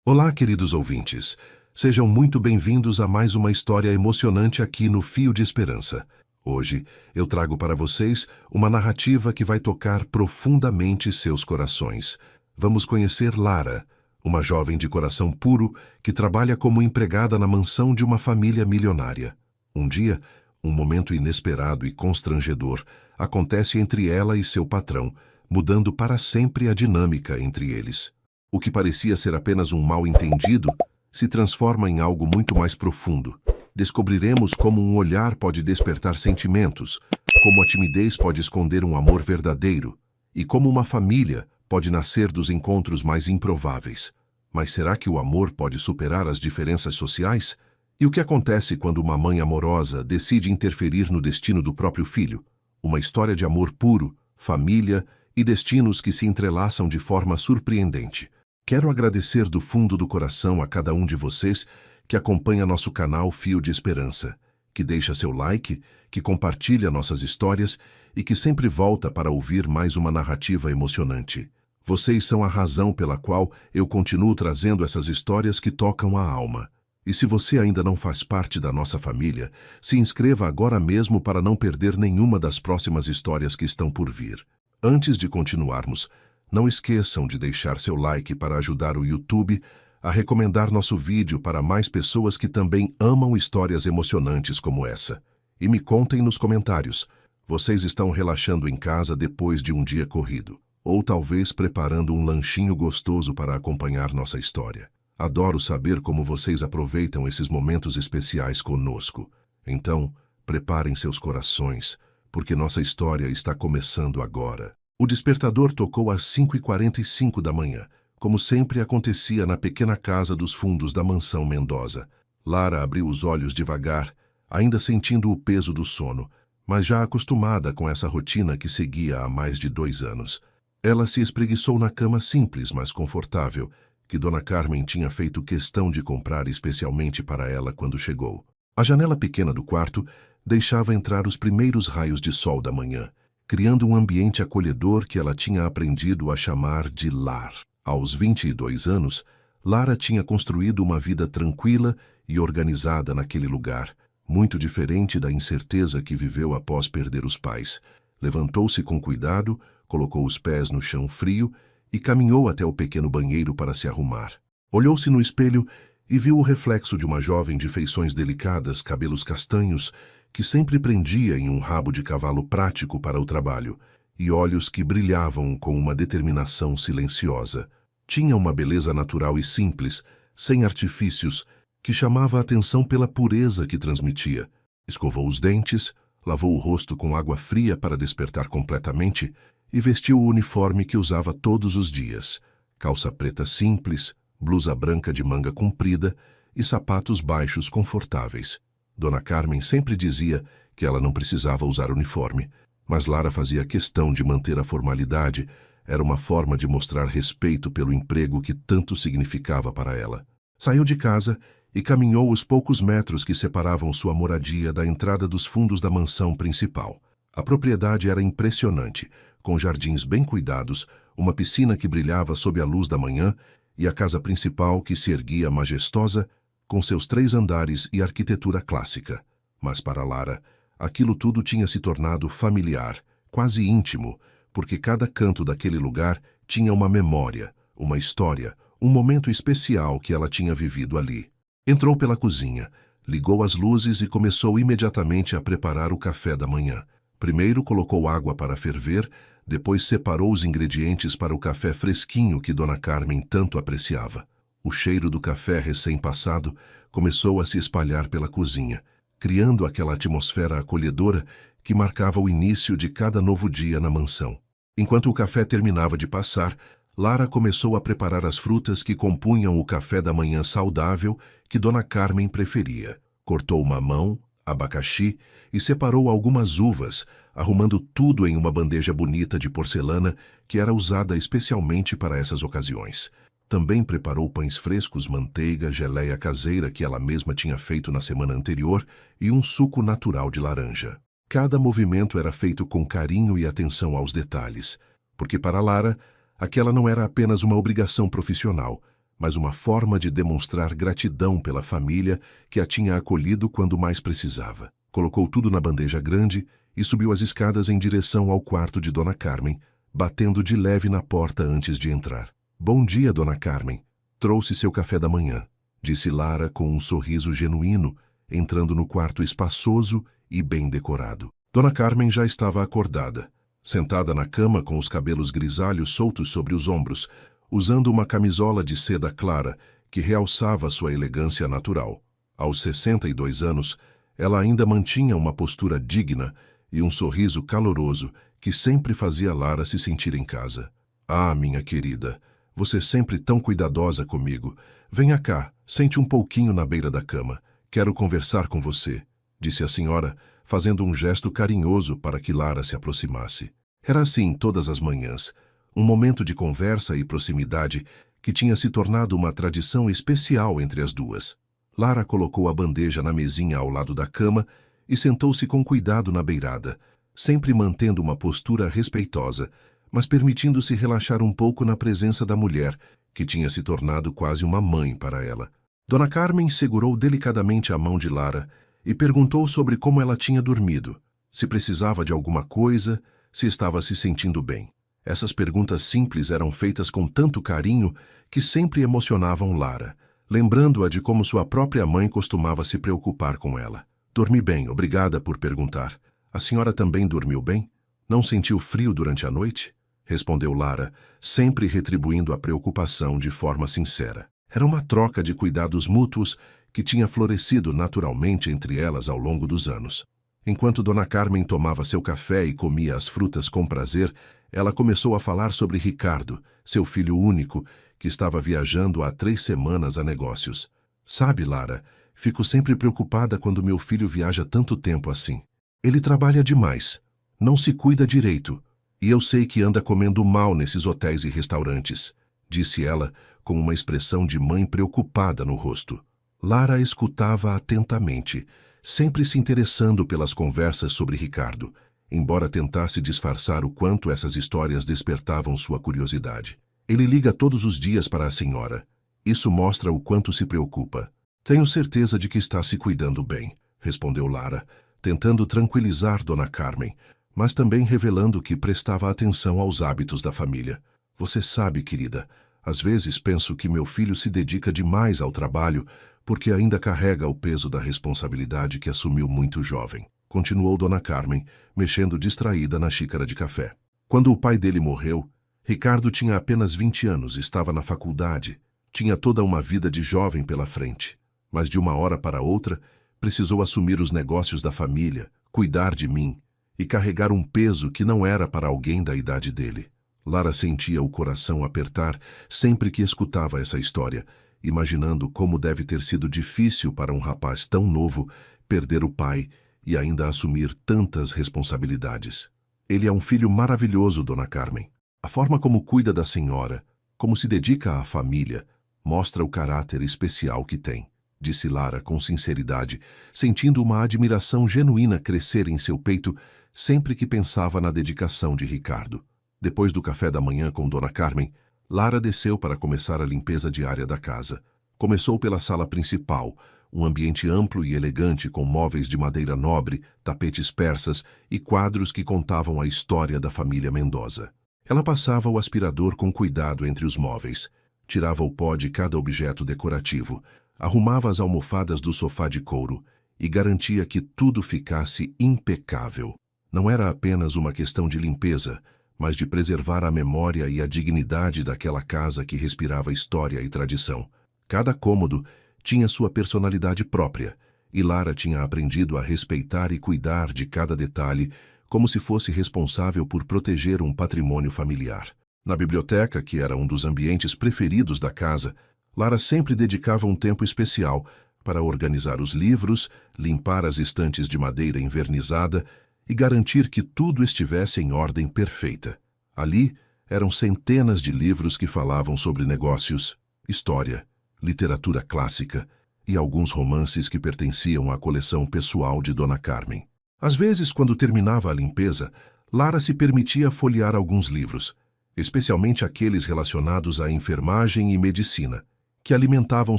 Olá, queridos ouvintes. Sejam muito bem-vindos a mais uma história emocionante aqui no Fio de Esperança. Hoje, eu trago para vocês uma narrativa que vai tocar profundamente seus corações. Vamos conhecer Lara, uma jovem de coração puro que trabalha como empregada na mansão de uma família milionária. Um dia, um momento inesperado e constrangedor acontece entre ela e seu patrão, mudando para sempre a dinâmica entre eles. O que parecia ser apenas um mal-entendido se transforma em algo muito mais profundo. Descobriremos como um olhar pode despertar sentimentos, como a timidez pode esconder um amor verdadeiro e como uma família pode nascer dos encontros mais improváveis. Mas será que o amor pode superar as diferenças sociais? E o que acontece quando uma mãe amorosa decide interferir no destino do próprio filho? Uma história de amor puro, família e destinos que se entrelaçam de forma surpreendente. Quero agradecer do fundo do coração a cada um de vocês que acompanha nosso canal Fio de Esperança, que deixa seu like, que compartilha nossas histórias e que sempre volta para ouvir mais uma narrativa emocionante. Vocês são a razão pela qual eu continuo trazendo essas histórias que tocam a alma. E se você ainda não faz parte da nossa família, se inscreva agora mesmo para não perder nenhuma das próximas histórias que estão por vir. Antes de continuarmos, não esqueçam de deixar seu like para ajudar o YouTube a recomendar nosso vídeo para mais pessoas que também amam histórias emocionantes como essa. E me contem nos comentários, vocês estão relaxando em casa depois de um dia corrido, ou talvez preparando um lanchinho gostoso para acompanhar nossa história. Adoro saber como vocês aproveitam esses momentos especiais conosco. Então, preparem seus corações, porque nossa história está começando agora. O despertador tocou às 5h45 da manhã, como sempre acontecia na pequena casa dos fundos da mansão Mendoza. Lara abriu os olhos devagar, ainda sentindo o peso do sono, mas já acostumada com essa rotina que seguia há mais de 2 anos. Ela se espreguiçou na cama simples, mas confortável, que Dona Carmen tinha feito questão de comprar especialmente para ela quando chegou. A janela pequena do quarto deixava entrar os primeiros raios de sol da manhã, criando um ambiente acolhedor que ela tinha aprendido a chamar de lar. Aos 22 anos, Lara tinha construído uma vida tranquila e organizada naquele lugar, muito diferente da incerteza que viveu após perder os pais. Levantou-se com cuidado, colocou os pés no chão frio e caminhou até o pequeno banheiro para se arrumar. Olhou-se no espelho e viu o reflexo de uma jovem de feições delicadas, cabelos castanhos, que sempre prendia em um rabo de cavalo prático para o trabalho, e olhos que brilhavam com uma determinação silenciosa. Tinha uma beleza natural e simples, sem artifícios, que chamava a atenção pela pureza que transmitia. Escovou os dentes, lavou o rosto com água fria para despertar completamente e vestiu o uniforme que usava todos os dias: calça preta simples, blusa branca de manga comprida e sapatos baixos confortáveis. Dona Carmen sempre dizia que ela não precisava usar uniforme, mas Lara fazia questão de manter a formalidade. Era uma forma de mostrar respeito pelo emprego que tanto significava para ela. Saiu de casa e caminhou os poucos metros que separavam sua moradia da entrada dos fundos da mansão principal. A propriedade era impressionante, com jardins bem cuidados, uma piscina que brilhava sob a luz da manhã e a casa principal que se erguia majestosa, com seus 3 andares e arquitetura clássica. Mas para Lara, aquilo tudo tinha se tornado familiar, quase íntimo, porque cada canto daquele lugar tinha uma memória, uma história, um momento especial que ela tinha vivido ali. Entrou pela cozinha, ligou as luzes e começou imediatamente a preparar o café da manhã. Primeiro colocou água para ferver, depois separou os ingredientes para o café fresquinho que Dona Carmen tanto apreciava. O cheiro do café recém-passado começou a se espalhar pela cozinha, criando aquela atmosfera acolhedora que marcava o início de cada novo dia na mansão. Enquanto o café terminava de passar, Lara começou a preparar as frutas que compunham o café da manhã saudável que Dona Carmen preferia. Cortou mamão, abacaxi e separou algumas uvas, arrumando tudo em uma bandeja bonita de porcelana que era usada especialmente para essas ocasiões. Também preparou pães frescos, manteiga, geleia caseira que ela mesma tinha feito na semana anterior e um suco natural de laranja. Cada movimento era feito com carinho e atenção aos detalhes, porque para Lara, aquela não era apenas uma obrigação profissional, mas uma forma de demonstrar gratidão pela família que a tinha acolhido quando mais precisava. Colocou tudo na bandeja grande e subiu as escadas em direção ao quarto de Dona Carmen, batendo de leve na porta antes de entrar. "Bom dia, Dona Carmen. Trouxe seu café da manhã", disse Lara com um sorriso genuíno, entrando no quarto espaçoso e bem decorado. Dona Carmen já estava acordada, sentada na cama com os cabelos grisalhos soltos sobre os ombros, usando uma camisola de seda clara que realçava sua elegância natural. Aos 62 anos, ela ainda mantinha uma postura digna e um sorriso caloroso que sempre fazia Lara se sentir em casa. "Ah, minha querida, você sempre tão cuidadosa comigo. Venha cá, sente um pouquinho na beira da cama. Quero conversar com você", disse a senhora, fazendo um gesto carinhoso para que Lara se aproximasse. Era assim todas as manhãs, um momento de conversa e proximidade que tinha se tornado uma tradição especial entre as duas. Lara colocou a bandeja na mesinha ao lado da cama e sentou-se com cuidado na beirada, sempre mantendo uma postura respeitosa, mas permitindo-se relaxar um pouco na presença da mulher, que tinha se tornado quase uma mãe para ela. Dona Carmen segurou delicadamente a mão de Lara e perguntou sobre como ela tinha dormido, se precisava de alguma coisa, se estava se sentindo bem. Essas perguntas simples eram feitas com tanto carinho que sempre emocionavam Lara, lembrando-a de como sua própria mãe costumava se preocupar com ela. "Dormi bem, obrigada por perguntar. A senhora também dormiu bem? Não sentiu frio durante a noite?", respondeu Lara, sempre retribuindo a preocupação de forma sincera. Era uma troca de cuidados mútuos que tinha florescido naturalmente entre elas ao longo dos anos. Enquanto Dona Carmen tomava seu café e comia as frutas com prazer, ela começou a falar sobre Ricardo, seu filho único, que estava viajando há 3 semanas a negócios. "Sabe, Lara, fico sempre preocupada quando meu filho viaja tanto tempo assim. Ele trabalha demais, não se cuida direito, e eu sei que anda comendo mal nesses hotéis e restaurantes", disse ela, com uma expressão de mãe preocupada no rosto. Lara escutava atentamente, sempre se interessando pelas conversas sobre Ricardo, embora tentasse disfarçar o quanto essas histórias despertavam sua curiosidade. "Ele liga todos os dias para a senhora. Isso mostra o quanto se preocupa." "Tenho certeza de que está se cuidando bem", respondeu Lara, tentando tranquilizar Dona Carmen, mas também revelando que prestava atenção aos hábitos da família. "Você sabe, querida, às vezes penso que meu filho se dedica demais ao trabalho porque ainda carrega o peso da responsabilidade que assumiu muito jovem", continuou Dona Carmen, mexendo distraída na xícara de café. "Quando o pai dele morreu, Ricardo tinha apenas 20 anos, estava na faculdade, tinha toda uma vida de jovem pela frente, mas de uma hora para outra precisou assumir os negócios da família, cuidar de mim e carregar um peso que não era para alguém da idade dele." Lara sentia o coração apertar sempre que escutava essa história, imaginando como deve ter sido difícil para um rapaz tão novo perder o pai e ainda assumir tantas responsabilidades. "Ele é um filho maravilhoso, Dona Carmen. A forma como cuida da senhora, como se dedica à família, mostra o caráter especial que tem", disse Lara com sinceridade, sentindo uma admiração genuína crescer em seu peito sempre que pensava na dedicação de Ricardo. Depois do café da manhã com Dona Carmen, Lara desceu para começar a limpeza diária da casa. Começou pela sala principal, um ambiente amplo e elegante com móveis de madeira nobre, tapetes persas e quadros que contavam a história da família Mendoza. Ela passava o aspirador com cuidado entre os móveis, tirava o pó de cada objeto decorativo, arrumava as almofadas do sofá de couro e garantia que tudo ficasse impecável. Não era apenas uma questão de limpeza, mas de preservar a memória e a dignidade daquela casa que respirava história e tradição. Cada cômodo tinha sua personalidade própria, e Lara tinha aprendido a respeitar e cuidar de cada detalhe como se fosse responsável por proteger um patrimônio familiar. Na biblioteca, que era um dos ambientes preferidos da casa, Lara sempre dedicava um tempo especial para organizar os livros, limpar as estantes de madeira envernizada e garantir que tudo estivesse em ordem perfeita. Ali eram centenas de livros que falavam sobre negócios, história, literatura clássica e alguns romances que pertenciam à coleção pessoal de Dona Carmen. Às vezes, quando terminava a limpeza, Lara se permitia folhear alguns livros, especialmente aqueles relacionados à enfermagem e medicina, que alimentavam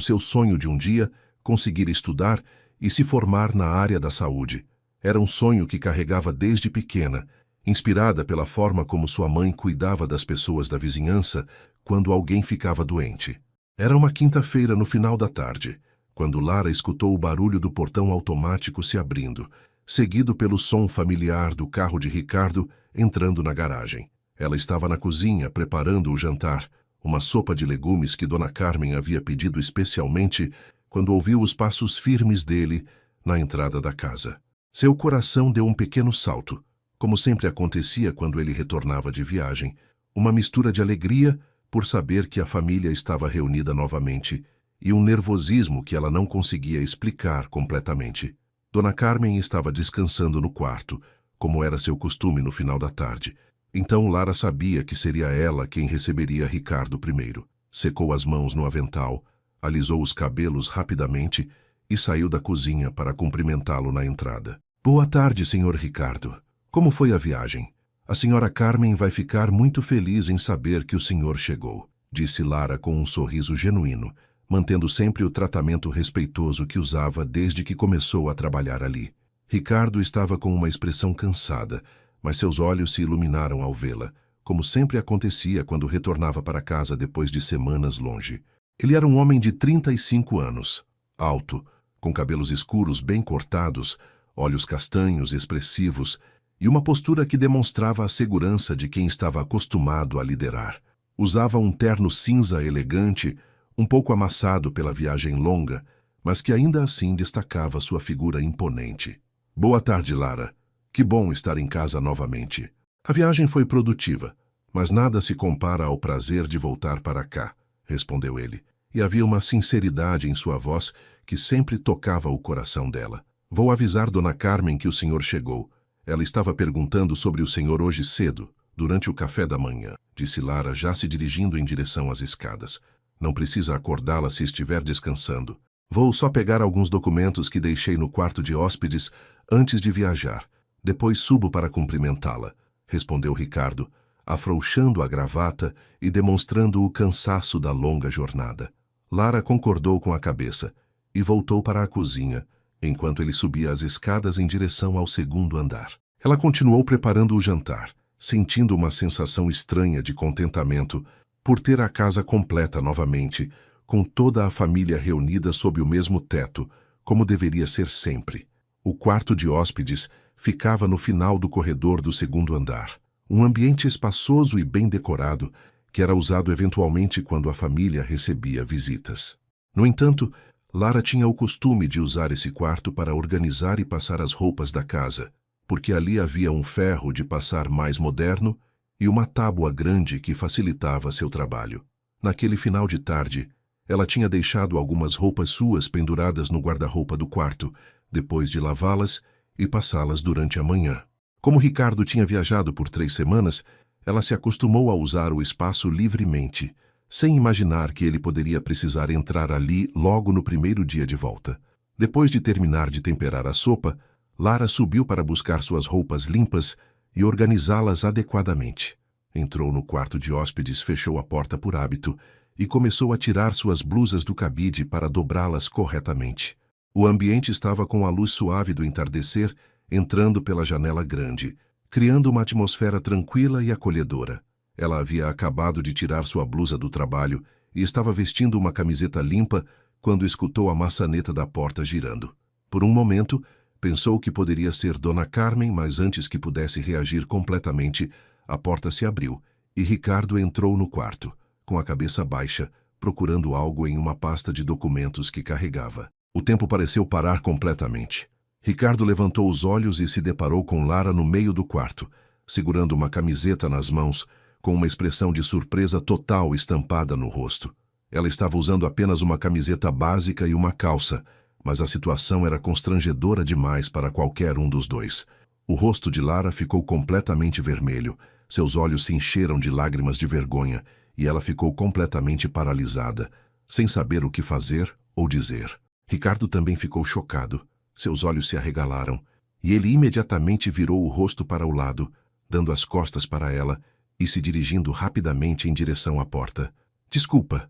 seu sonho de um dia conseguir estudar e se formar na área da saúde. Era um sonho que carregava desde pequena, inspirada pela forma como sua mãe cuidava das pessoas da vizinhança quando alguém ficava doente. Era uma quinta-feira no final da tarde, quando Lara escutou o barulho do portão automático se abrindo, seguido pelo som familiar do carro de Ricardo entrando na garagem. Ela estava na cozinha preparando o jantar, uma sopa de legumes que Dona Carmen havia pedido especialmente quando ouviu os passos firmes dele na entrada da casa. Seu coração deu um pequeno salto, como sempre acontecia quando ele retornava de viagem, uma mistura de alegria por saber que a família estava reunida novamente e um nervosismo que ela não conseguia explicar completamente. Dona Carmen estava descansando no quarto, como era seu costume no final da tarde. Então Lara sabia que seria ela quem receberia Ricardo primeiro. Secou as mãos no avental, alisou os cabelos rapidamente e saiu da cozinha para cumprimentá-lo na entrada. Boa tarde, senhor Ricardo. Como foi a viagem? A senhora Carmen vai ficar muito feliz em saber que o senhor chegou, disse Lara com um sorriso genuíno, mantendo sempre o tratamento respeitoso que usava desde que começou a trabalhar ali. Ricardo estava com uma expressão cansada, mas seus olhos se iluminaram ao vê-la, como sempre acontecia quando retornava para casa depois de semanas longe. Ele era um homem de 35 anos, alto, com cabelos escuros bem cortados, olhos castanhos expressivos e uma postura que demonstrava a segurança de quem estava acostumado a liderar. Usava um terno cinza elegante, um pouco amassado pela viagem longa, mas que ainda assim destacava sua figura imponente. Boa tarde, Lara. Que bom estar em casa novamente. A viagem foi produtiva, mas nada se compara ao prazer de voltar para cá, respondeu ele, e havia uma sinceridade em sua voz que sempre tocava o coração dela. Vou avisar Dona Carmen que o senhor chegou. Ela estava perguntando sobre o senhor hoje cedo, durante o café da manhã, disse Lara, já se dirigindo em direção às escadas. Não precisa acordá-la se estiver descansando. Vou só pegar alguns documentos que deixei no quarto de hóspedes antes de viajar. Depois subo para cumprimentá-la, respondeu Ricardo, afrouxando a gravata e demonstrando o cansaço da longa jornada. Lara concordou com a cabeça e voltou para a cozinha, enquanto ele subia as escadas em direção ao segundo andar. Ela continuou preparando o jantar, sentindo uma sensação estranha de contentamento por ter a casa completa novamente, com toda a família reunida sob o mesmo teto, como deveria ser sempre. O quarto de hóspedes ficava no final do corredor do segundo andar, um ambiente espaçoso e bem decorado, que era usado eventualmente quando a família recebia visitas. No entanto, Lara tinha o costume de usar esse quarto para organizar e passar as roupas da casa, porque ali havia um ferro de passar mais moderno e uma tábua grande que facilitava seu trabalho. Naquele final de tarde, ela tinha deixado algumas roupas suas penduradas no guarda-roupa do quarto, depois de lavá-las e passá-las durante a manhã. Como Ricardo tinha viajado por 3 semanas, ela se acostumou a usar o espaço livremente, sem imaginar que ele poderia precisar entrar ali logo no primeiro dia de volta. Depois de terminar de temperar a sopa, Lara subiu para buscar suas roupas limpas e organizá-las adequadamente. Entrou no quarto de hóspedes, fechou a porta por hábito e começou a tirar suas blusas do cabide para dobrá-las corretamente. O ambiente estava com a luz suave do entardecer entrando pela janela grande, criando uma atmosfera tranquila e acolhedora. Ela havia acabado de tirar sua blusa do trabalho e estava vestindo uma camiseta limpa quando escutou a maçaneta da porta girando. Por um momento, pensou que poderia ser Dona Carmen, mas antes que pudesse reagir completamente, a porta se abriu e Ricardo entrou no quarto, com a cabeça baixa, procurando algo em uma pasta de documentos que carregava. O tempo pareceu parar completamente. Ricardo levantou os olhos e se deparou com Lara no meio do quarto, segurando uma camiseta nas mãos, com uma expressão de surpresa total estampada no rosto. Ela estava usando apenas uma camiseta básica e uma calça, mas a situação era constrangedora demais para qualquer um dos dois. O rosto de Lara ficou completamente vermelho, seus olhos se encheram de lágrimas de vergonha e ela ficou completamente paralisada, sem saber o que fazer ou dizer. Ricardo também ficou chocado. Seus olhos se arregalaram e ele imediatamente virou o rosto para o lado, dando as costas para ela e se dirigindo rapidamente em direção à porta. Desculpa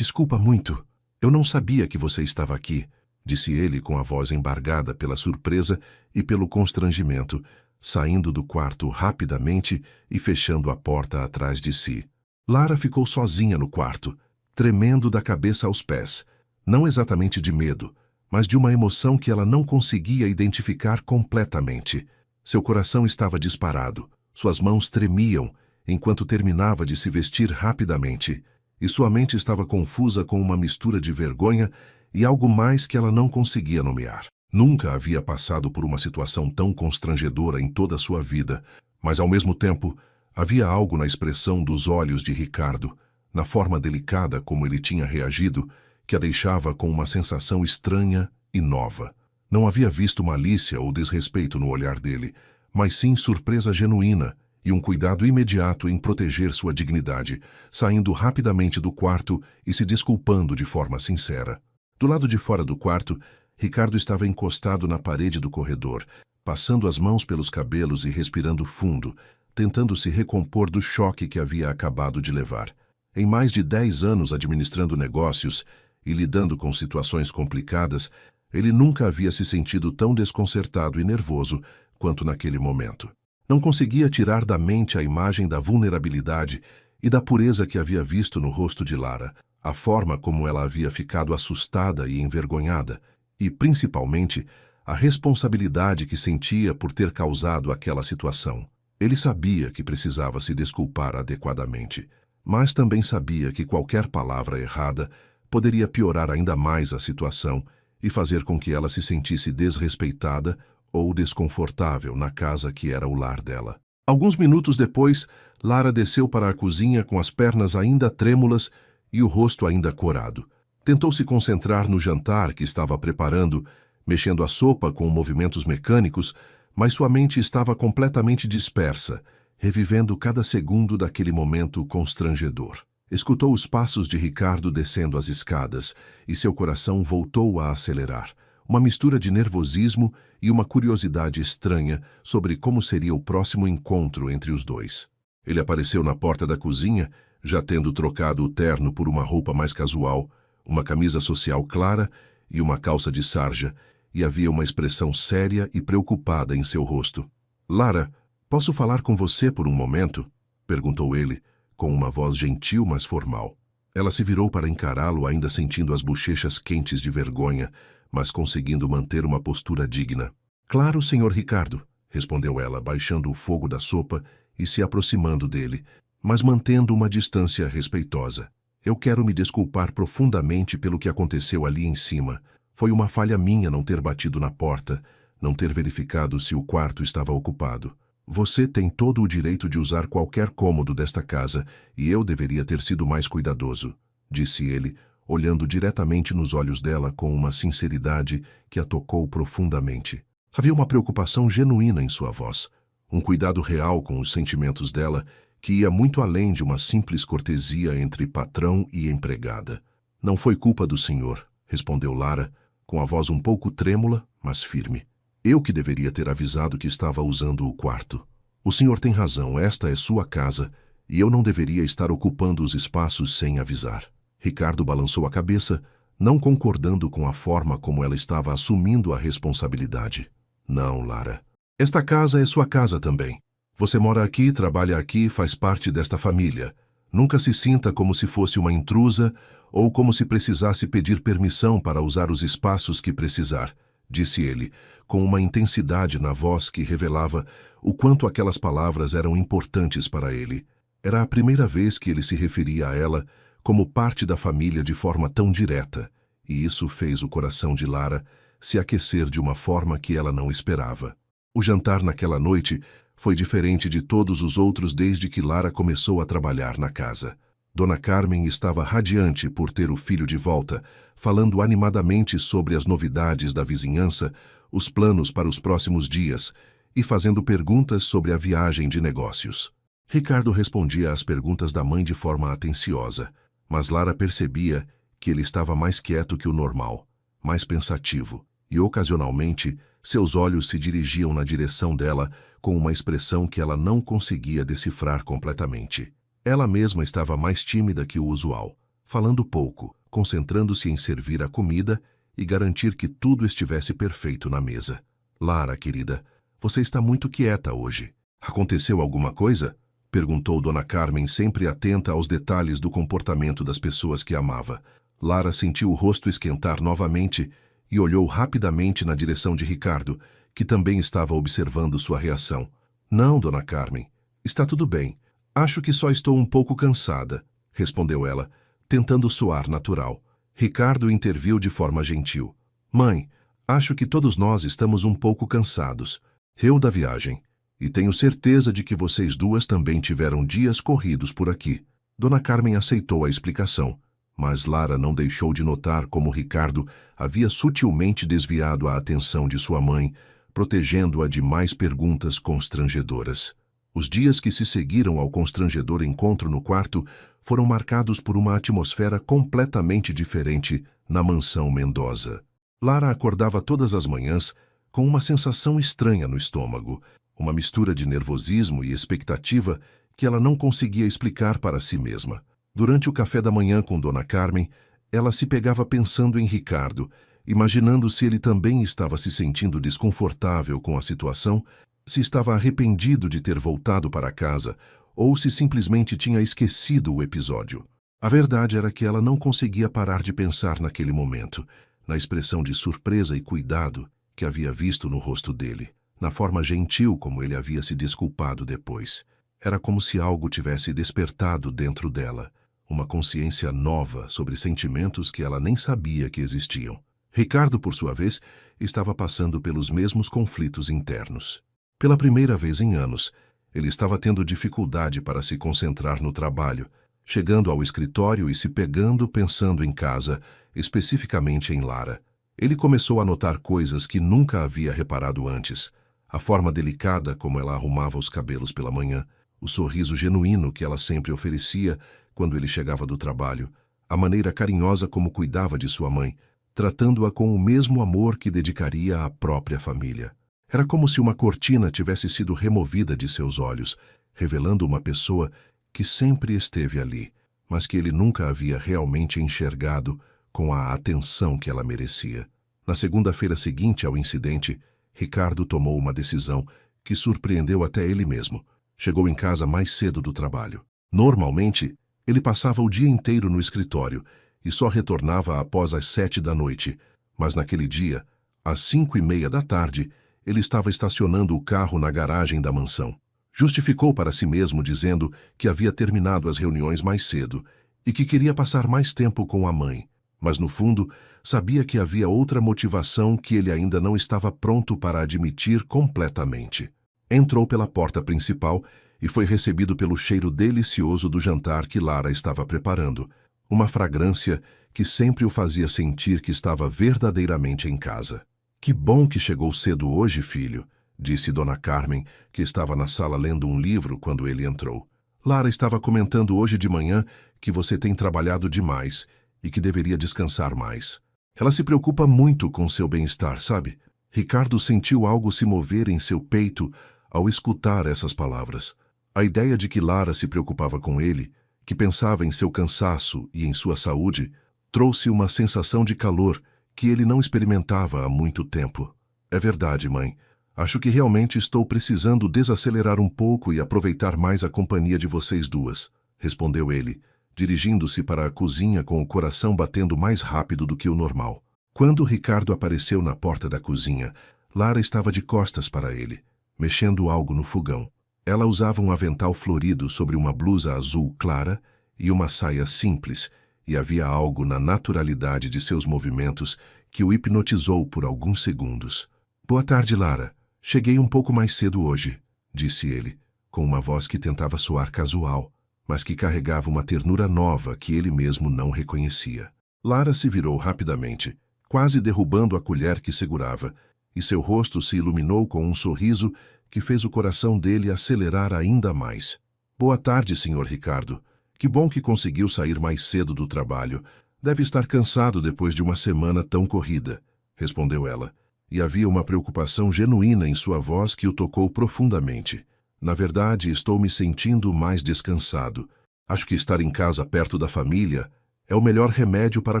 muito", Eu não sabia que você estava aqui, disse ele com a voz embargada pela surpresa e pelo constrangimento, saindo do quarto rapidamente e fechando a porta atrás de si. Lara ficou sozinha no quarto, tremendo da cabeça aos pés, não exatamente de medo, mas de uma emoção que ela não conseguia identificar completamente. Seu coração estava disparado, suas mãos tremiam enquanto terminava de se vestir rapidamente, e sua mente estava confusa com uma mistura de vergonha e algo mais que ela não conseguia nomear. Nunca havia passado por uma situação tão constrangedora em toda a sua vida, mas ao mesmo tempo havia algo na expressão dos olhos de Ricardo, na forma delicada como ele tinha reagido, que a deixava com uma sensação estranha e nova. Não havia visto malícia ou desrespeito no olhar dele, mas sim surpresa genuína e um cuidado imediato em proteger sua dignidade, saindo rapidamente do quarto e se desculpando de forma sincera. Do lado de fora do quarto, Ricardo estava encostado na parede do corredor, passando as mãos pelos cabelos e respirando fundo, tentando se recompor do choque que havia acabado de levar. Em mais de 10 anos administrando negócios e lidando com situações complicadas, ele nunca havia se sentido tão desconcertado e nervoso quanto naquele momento. Não conseguia tirar da mente a imagem da vulnerabilidade e da pureza que havia visto no rosto de Lara, a forma como ela havia ficado assustada e envergonhada, e, principalmente, a responsabilidade que sentia por ter causado aquela situação. Ele sabia que precisava se desculpar adequadamente, mas também sabia que qualquer palavra errada poderia piorar ainda mais a situação e fazer com que ela se sentisse desrespeitada ou desconfortável na casa que era o lar dela. Alguns minutos depois, Lara desceu para a cozinha com as pernas ainda trêmulas e o rosto ainda corado. Tentou se concentrar no jantar que estava preparando, mexendo a sopa com movimentos mecânicos, mas sua mente estava completamente dispersa, revivendo cada segundo daquele momento constrangedor. Escutou os passos de Ricardo descendo as escadas e seu coração voltou a acelerar. Uma mistura de nervosismo e uma curiosidade estranha sobre como seria o próximo encontro entre os dois. Ele apareceu na porta da cozinha, já tendo trocado o terno por uma roupa mais casual, uma camisa social clara e uma calça de sarja, e havia uma expressão séria e preocupada em seu rosto. "Lara, posso falar com você por um momento?" perguntou ele, com uma voz gentil mas formal. Ela se virou para encará-lo, ainda sentindo as bochechas quentes de vergonha, mas conseguindo manter uma postura digna. "Claro, senhor Ricardo", respondeu ela, baixando o fogo da sopa e se aproximando dele, mas mantendo uma distância respeitosa. "Eu quero me desculpar profundamente pelo que aconteceu ali em cima. Foi uma falha minha não ter batido na porta, não ter verificado se o quarto estava ocupado. Você tem todo o direito de usar qualquer cômodo desta casa e eu deveria ter sido mais cuidadoso", disse ele, olhando diretamente nos olhos dela com uma sinceridade que a tocou profundamente. Havia uma preocupação genuína em sua voz, um cuidado real com os sentimentos dela que ia muito além de uma simples cortesia entre patrão e empregada. "Não foi culpa do senhor", respondeu Lara, com a voz um pouco trêmula, mas firme. "Eu que deveria ter avisado que estava usando o quarto. O senhor tem razão, esta é sua casa, e eu não deveria estar ocupando os espaços sem avisar." Ricardo balançou a cabeça, não concordando com a forma como ela estava assumindo a responsabilidade. "Não, Lara. Esta casa é sua casa também. Você mora aqui, trabalha aqui, faz parte desta família. Nunca se sinta como se fosse uma intrusa ou como se precisasse pedir permissão para usar os espaços que precisar", disse ele, com uma intensidade na voz que revelava o quanto aquelas palavras eram importantes para ele. Era a primeira vez que ele se referia a ela como parte da família de forma tão direta, e isso fez o coração de Lara se aquecer de uma forma que ela não esperava. O jantar naquela noite foi diferente de todos os outros desde que Lara começou a trabalhar na casa. Dona Carmen estava radiante por ter o filho de volta, falando animadamente sobre as novidades da vizinhança, os planos para os próximos dias e fazendo perguntas sobre a viagem de negócios. Ricardo respondia às perguntas da mãe de forma atenciosa, mas Lara percebia que ele estava mais quieto que o normal, mais pensativo, e ocasionalmente seus olhos se dirigiam na direção dela com uma expressão que ela não conseguia decifrar completamente. Ela mesma estava mais tímida que o usual, falando pouco, concentrando-se em servir a comida e garantir que tudo estivesse perfeito na mesa. Lara, querida, você está muito quieta hoje. Aconteceu alguma coisa? Perguntou Dona Carmen, sempre atenta aos detalhes do comportamento das pessoas que amava. Lara sentiu o rosto esquentar novamente e olhou rapidamente na direção de Ricardo, que também estava observando sua reação. Não, Dona Carmen, está tudo bem. Acho que só estou um pouco cansada, respondeu ela, tentando soar natural. Ricardo interviu de forma gentil. Mãe, acho que todos nós estamos um pouco cansados. Eu da viagem. E tenho certeza de que vocês duas também tiveram dias corridos por aqui. Dona Carmen aceitou a explicação, mas Lara não deixou de notar como Ricardo havia sutilmente desviado a atenção de sua mãe, protegendo-a de mais perguntas constrangedoras. Os dias que se seguiram ao constrangedor encontro no quarto foram marcados por uma atmosfera completamente diferente na mansão Mendoza. Lara acordava todas as manhãs com uma sensação estranha no estômago, uma mistura de nervosismo e expectativa que ela não conseguia explicar para si mesma. Durante o café da manhã com Dona Carmen, ela se pegava pensando em Ricardo, imaginando se ele também estava se sentindo desconfortável com a situação, se estava arrependido de ter voltado para casa ou se simplesmente tinha esquecido o episódio. A verdade era que ela não conseguia parar de pensar naquele momento, na expressão de surpresa e cuidado que havia visto no rosto dele, na forma gentil como ele havia se desculpado depois. Era como se algo tivesse despertado dentro dela, uma consciência nova sobre sentimentos que ela nem sabia que existiam. Ricardo, por sua vez, estava passando pelos mesmos conflitos internos. Pela primeira vez em anos, ele estava tendo dificuldade para se concentrar no trabalho, chegando ao escritório e se pegando pensando em casa, especificamente em Lara. Ele começou a notar coisas que nunca havia reparado antes. A forma delicada como ela arrumava os cabelos pela manhã, o sorriso genuíno que ela sempre oferecia quando ele chegava do trabalho, a maneira carinhosa como cuidava de sua mãe, tratando-a com o mesmo amor que dedicaria à própria família. Era como se uma cortina tivesse sido removida de seus olhos, revelando uma pessoa que sempre esteve ali, mas que ele nunca havia realmente enxergado com a atenção que ela merecia. Na segunda-feira seguinte ao incidente, Ricardo tomou uma decisão que surpreendeu até ele mesmo. Chegou em casa mais cedo do trabalho. Normalmente, ele passava o dia inteiro no escritório e só retornava após as 7 da noite, mas naquele dia, às 5:30 da tarde, ele estava estacionando o carro na garagem da mansão. Justificou para si mesmo dizendo que havia terminado as reuniões mais cedo e que queria passar mais tempo com a mãe, mas no fundo sabia que havia outra motivação que ele ainda não estava pronto para admitir completamente. Entrou pela porta principal e foi recebido pelo cheiro delicioso do jantar que Lara estava preparando, uma fragrância que sempre o fazia sentir que estava verdadeiramente em casa. Que bom que chegou cedo hoje, filho, disse Dona Carmen, que estava na sala lendo um livro quando ele entrou. Lara estava comentando hoje de manhã que você tem trabalhado demais e que deveria descansar mais. Ela se preocupa muito com seu bem-estar, sabe? Ricardo sentiu algo se mover em seu peito ao escutar essas palavras. A ideia de que Lara se preocupava com ele, que pensava em seu cansaço e em sua saúde, trouxe uma sensação de calor que ele não experimentava há muito tempo. É verdade, mãe. Acho que realmente estou precisando desacelerar um pouco e aproveitar mais a companhia de vocês duas, respondeu ele, dirigindo-se para a cozinha com o coração batendo mais rápido do que o normal. Quando Ricardo apareceu na porta da cozinha, Lara estava de costas para ele, mexendo algo no fogão. Ela usava um avental florido sobre uma blusa azul clara e uma saia simples, e havia algo na naturalidade de seus movimentos que o hipnotizou por alguns segundos. Boa tarde, Lara. Cheguei um pouco mais cedo hoje, disse ele, com uma voz que tentava soar casual, mas que carregava uma ternura nova que ele mesmo não reconhecia. Lara se virou rapidamente, quase derrubando a colher que segurava, e seu rosto se iluminou com um sorriso que fez o coração dele acelerar ainda mais. Boa tarde, Sr. Ricardo. Que bom que conseguiu sair mais cedo do trabalho. Deve estar cansado depois de uma semana tão corrida, respondeu ela, e havia uma preocupação genuína em sua voz que o tocou profundamente. Na verdade, estou me sentindo mais descansado. Acho que estar em casa perto da família É o melhor remédio para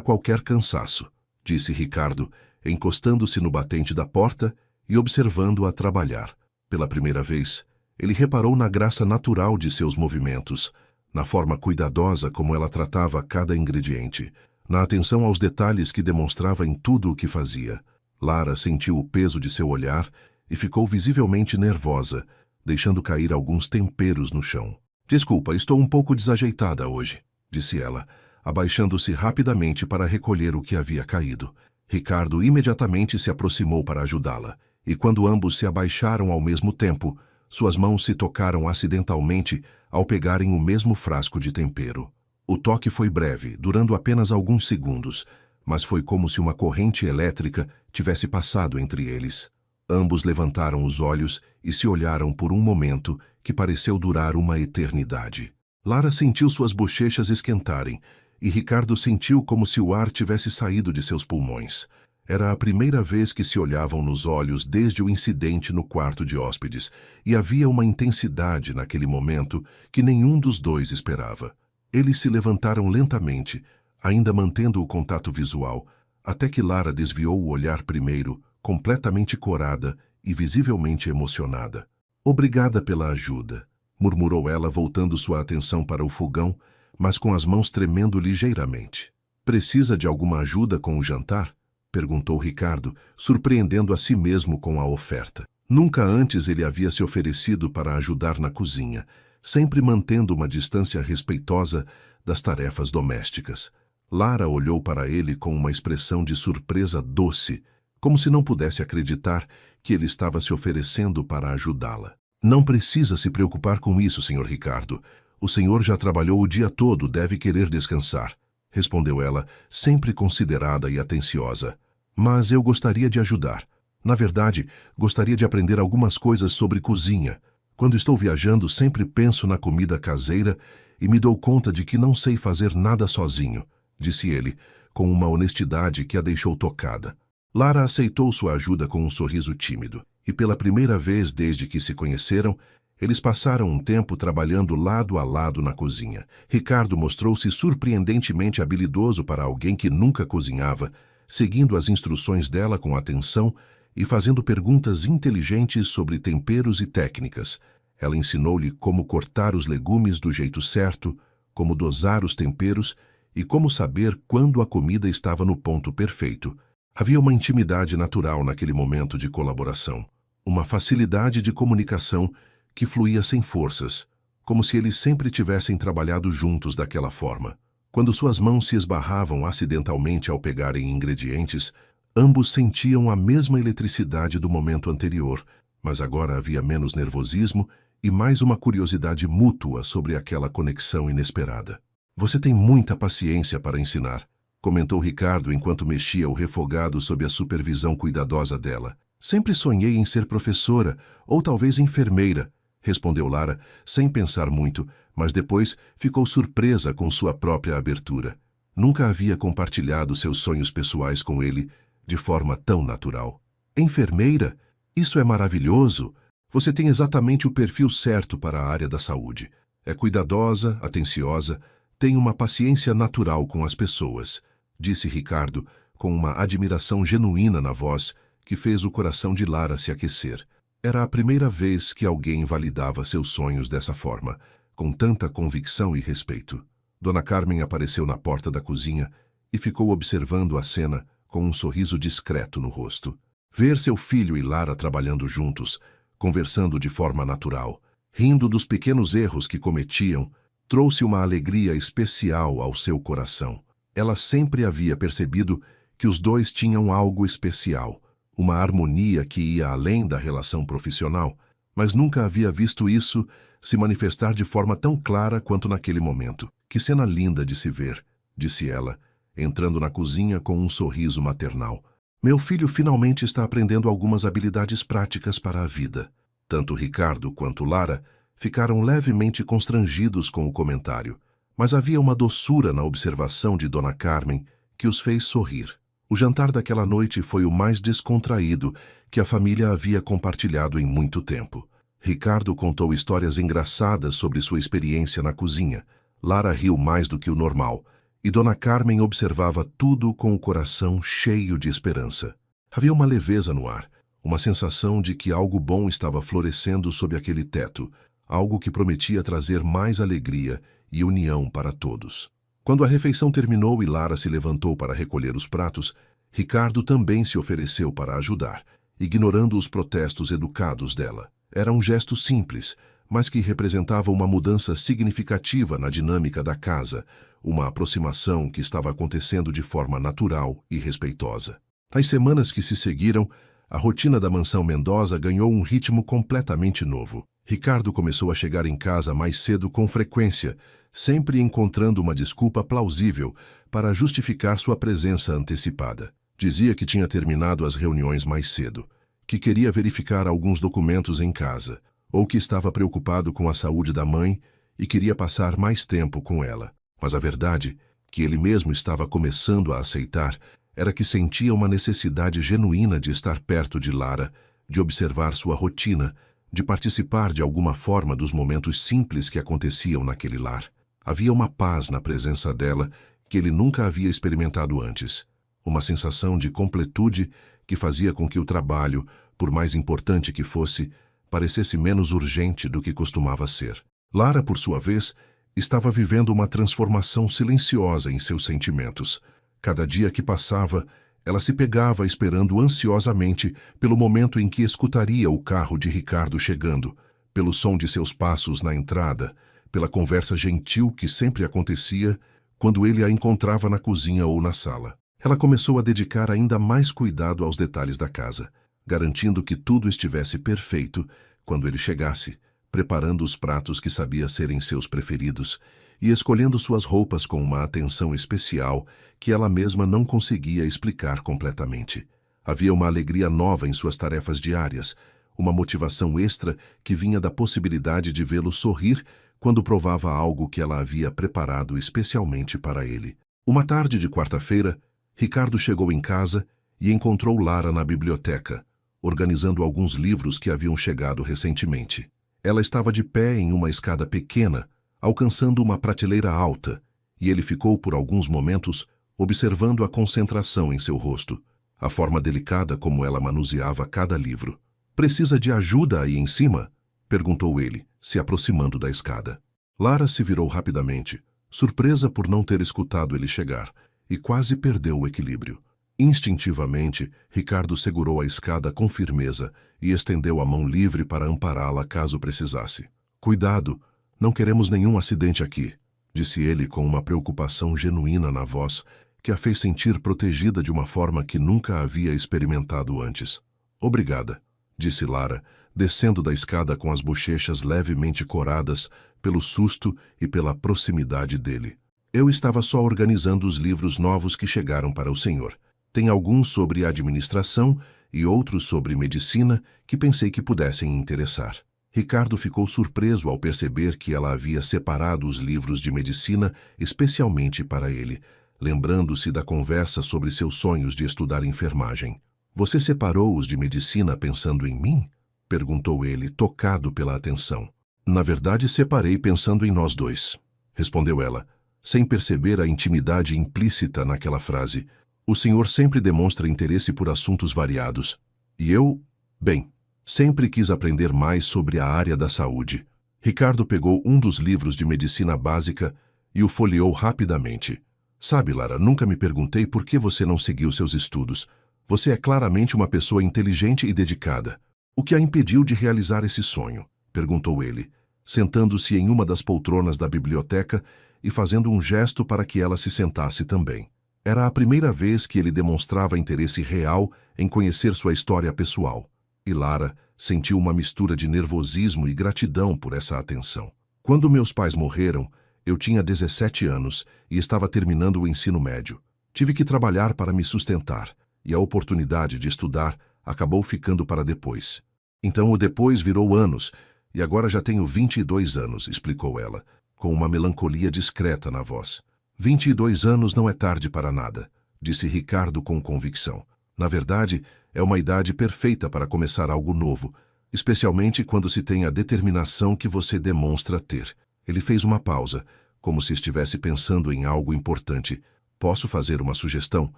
qualquer cansaço, disse Ricardo, encostando-se no batente da porta e observando-a trabalhar. Pela primeira vez, ele reparou na graça natural de seus movimentos, na forma cuidadosa como ela tratava cada ingrediente, na atenção aos detalhes que demonstrava em tudo o que fazia. Lara sentiu o peso de seu olhar e ficou visivelmente nervosa, deixando cair alguns temperos no chão. Desculpa, estou um pouco desajeitada hoje, disse ela, abaixando-se rapidamente para recolher o que havia caído. Ricardo imediatamente se aproximou para ajudá-la, e quando ambos se abaixaram ao mesmo tempo, suas mãos se tocaram acidentalmente ao pegarem o mesmo frasco de tempero. O toque foi breve, durando apenas alguns segundos, mas foi como se uma corrente elétrica tivesse passado entre eles. Ambos levantaram os olhos e se olharam por um momento que pareceu durar uma eternidade. Lara sentiu suas bochechas esquentarem, e Ricardo sentiu como se o ar tivesse saído de seus pulmões. Era a primeira vez que se olhavam nos olhos desde o incidente no quarto de hóspedes, e havia uma intensidade naquele momento que nenhum dos dois esperava. Eles se levantaram lentamente, ainda mantendo o contato visual, até que Lara desviou o olhar primeiro, completamente corada e visivelmente emocionada. Obrigada pela ajuda, murmurou ela, voltando sua atenção para o fogão, mas com as mãos tremendo ligeiramente. Precisa de alguma ajuda com o jantar? Perguntou Ricardo, surpreendendo a si mesmo com a oferta. Nunca antes ele havia se oferecido para ajudar na cozinha, sempre mantendo uma distância respeitosa das tarefas domésticas. Lara olhou para ele com uma expressão de surpresa doce, como se não pudesse acreditar que ele estava se oferecendo para ajudá-la. Não precisa se preocupar com isso, Sr. Ricardo. O senhor já trabalhou o dia todo, deve querer descansar, respondeu ela, sempre considerada e atenciosa. Mas eu gostaria de ajudar. Na verdade, gostaria de aprender algumas coisas sobre cozinha. Quando estou viajando, sempre penso na comida caseira e me dou conta de que não sei fazer nada sozinho, disse ele, com uma honestidade que a deixou tocada. Lara aceitou sua ajuda com um sorriso tímido, e pela primeira vez desde que se conheceram, eles passaram um tempo trabalhando lado a lado na cozinha. Ricardo mostrou-se surpreendentemente habilidoso para alguém que nunca cozinhava, seguindo as instruções dela com atenção e fazendo perguntas inteligentes sobre temperos e técnicas. Ela ensinou-lhe como cortar os legumes do jeito certo, como dosar os temperos e como saber quando a comida estava no ponto perfeito. Havia uma intimidade natural naquele momento de colaboração, uma facilidade de comunicação que fluía sem forças, como se eles sempre tivessem trabalhado juntos daquela forma. Quando suas mãos se esbarravam acidentalmente ao pegarem ingredientes, ambos sentiam a mesma eletricidade do momento anterior, mas agora havia menos nervosismo e mais uma curiosidade mútua sobre aquela conexão inesperada. Você tem muita paciência para ensinar, comentou Ricardo enquanto mexia o refogado sob a supervisão cuidadosa dela. Sempre sonhei em ser professora ou talvez enfermeira, respondeu Lara, sem pensar muito, mas depois ficou surpresa com sua própria abertura. Nunca havia compartilhado seus sonhos pessoais com ele de forma tão natural. Enfermeira? Isso é maravilhoso! Você tem exatamente o perfil certo para a área da saúde. É cuidadosa, atenciosa, tem uma paciência natural com as pessoas, disse Ricardo, com uma admiração genuína na voz que fez o coração de Lara se aquecer. Era a primeira vez que alguém validava seus sonhos dessa forma, com tanta convicção e respeito. Dona Carmen apareceu na porta da cozinha e ficou observando a cena com um sorriso discreto no rosto. Ver seu filho e Lara trabalhando juntos, conversando de forma natural, rindo dos pequenos erros que cometiam, trouxe uma alegria especial ao seu coração. Ela sempre havia percebido que os dois tinham algo especial, uma harmonia que ia além da relação profissional, mas nunca havia visto isso se manifestar de forma tão clara quanto naquele momento. Que cena linda de se ver, disse ela, entrando na cozinha com um sorriso maternal. Meu filho finalmente está aprendendo algumas habilidades práticas para a vida. Tanto Ricardo quanto Lara ficaram levemente constrangidos com o comentário, mas havia uma doçura na observação de Dona Carmen que os fez sorrir. O jantar daquela noite foi o mais descontraído que a família havia compartilhado em muito tempo. Ricardo contou histórias engraçadas sobre sua experiência na cozinha. Lara riu mais do que o normal, e Dona Carmen observava tudo com o coração cheio de esperança. Havia uma leveza no ar, uma sensação de que algo bom estava florescendo sob aquele teto, algo que prometia trazer mais alegria e união para todos. Quando a refeição terminou e Lara se levantou para recolher os pratos, Ricardo também se ofereceu para ajudar, ignorando os protestos educados dela. Era um gesto simples, mas que representava uma mudança significativa na dinâmica da casa, uma aproximação que estava acontecendo de forma natural e respeitosa. Nas semanas que se seguiram, a rotina da mansão Mendoza ganhou um ritmo completamente novo. Ricardo começou a chegar em casa mais cedo com frequência, sempre encontrando uma desculpa plausível para justificar sua presença antecipada. Dizia que tinha terminado as reuniões mais cedo, que queria verificar alguns documentos em casa, ou que estava preocupado com a saúde da mãe e queria passar mais tempo com ela. Mas a verdade, que ele mesmo estava começando a aceitar, era que sentia uma necessidade genuína de estar perto de Lara, de observar sua rotina, de participar de alguma forma dos momentos simples que aconteciam naquele lar. Havia uma paz na presença dela que ele nunca havia experimentado antes, uma sensação de completude que fazia com que o trabalho, por mais importante que fosse, parecesse menos urgente do que costumava ser. Lara, por sua vez, estava vivendo uma transformação silenciosa em seus sentimentos. Cada dia que passava, ela se pegava esperando ansiosamente pelo momento em que escutaria o carro de Ricardo chegando, pelo som de seus passos na entrada, pela conversa gentil que sempre acontecia quando ele a encontrava na cozinha ou na sala. Ela começou a dedicar ainda mais cuidado aos detalhes da casa, garantindo que tudo estivesse perfeito quando ele chegasse, preparando os pratos que sabia serem seus preferidos e escolhendo suas roupas com uma atenção especial que ela mesma não conseguia explicar completamente. Havia uma alegria nova em suas tarefas diárias, uma motivação extra que vinha da possibilidade de vê-lo sorrir quando provava algo que ela havia preparado especialmente para ele. Uma tarde de quarta-feira, Ricardo chegou em casa e encontrou Lara na biblioteca, organizando alguns livros que haviam chegado recentemente. Ela estava de pé em uma escada pequena, alcançando uma prateleira alta, e ele ficou por alguns momentos observando a concentração em seu rosto, a forma delicada como ela manuseava cada livro. "Precisa de ajuda aí em cima?" perguntou ele, se aproximando da escada. Lara se virou rapidamente, surpresa por não ter escutado ele chegar, e quase perdeu o equilíbrio. Instintivamente, Ricardo segurou a escada com firmeza e estendeu a mão livre para ampará-la caso precisasse. "Cuidado, não queremos nenhum acidente aqui", disse ele com uma preocupação genuína na voz que a fez sentir protegida de uma forma que nunca havia experimentado antes. "Obrigada", disse Lara, descendo da escada com as bochechas levemente coradas pelo susto e pela proximidade dele. "Eu estava só organizando os livros novos que chegaram para o senhor. Tem alguns sobre administração e outros sobre medicina que pensei que pudessem interessar." Ricardo ficou surpreso ao perceber que ela havia separado os livros de medicina especialmente para ele, lembrando-se da conversa sobre seus sonhos de estudar enfermagem. "Você separou os de medicina pensando em mim?" perguntou ele, tocado pela atenção. "Na verdade, separei pensando em nós dois", respondeu ela, sem perceber a intimidade implícita naquela frase. "O senhor sempre demonstra interesse por assuntos variados. E eu, bem, sempre quis aprender mais sobre a área da saúde." Ricardo pegou um dos livros de medicina básica e o folheou rapidamente. "Sabe, Lara, nunca me perguntei por que você não seguiu seus estudos. Você é claramente uma pessoa inteligente e dedicada. O que a impediu de realizar esse sonho?" perguntou ele, sentando-se em uma das poltronas da biblioteca e fazendo um gesto para que ela se sentasse também. Era a primeira vez que ele demonstrava interesse real em conhecer sua história pessoal, e Lara sentiu uma mistura de nervosismo e gratidão por essa atenção. "Quando meus pais morreram, eu tinha 17 anos e estava terminando o ensino médio. Tive que trabalhar para me sustentar, e a oportunidade de estudar acabou ficando para depois. Então o depois virou anos, e agora já tenho 22 anos, explicou ela, com uma melancolia discreta na voz. 22 anos não é tarde para nada, disse Ricardo com convicção. Na verdade, é uma idade perfeita para começar algo novo, especialmente quando se tem a determinação que você demonstra ter. Ele fez uma pausa, como se estivesse pensando em algo importante. Posso fazer uma sugestão?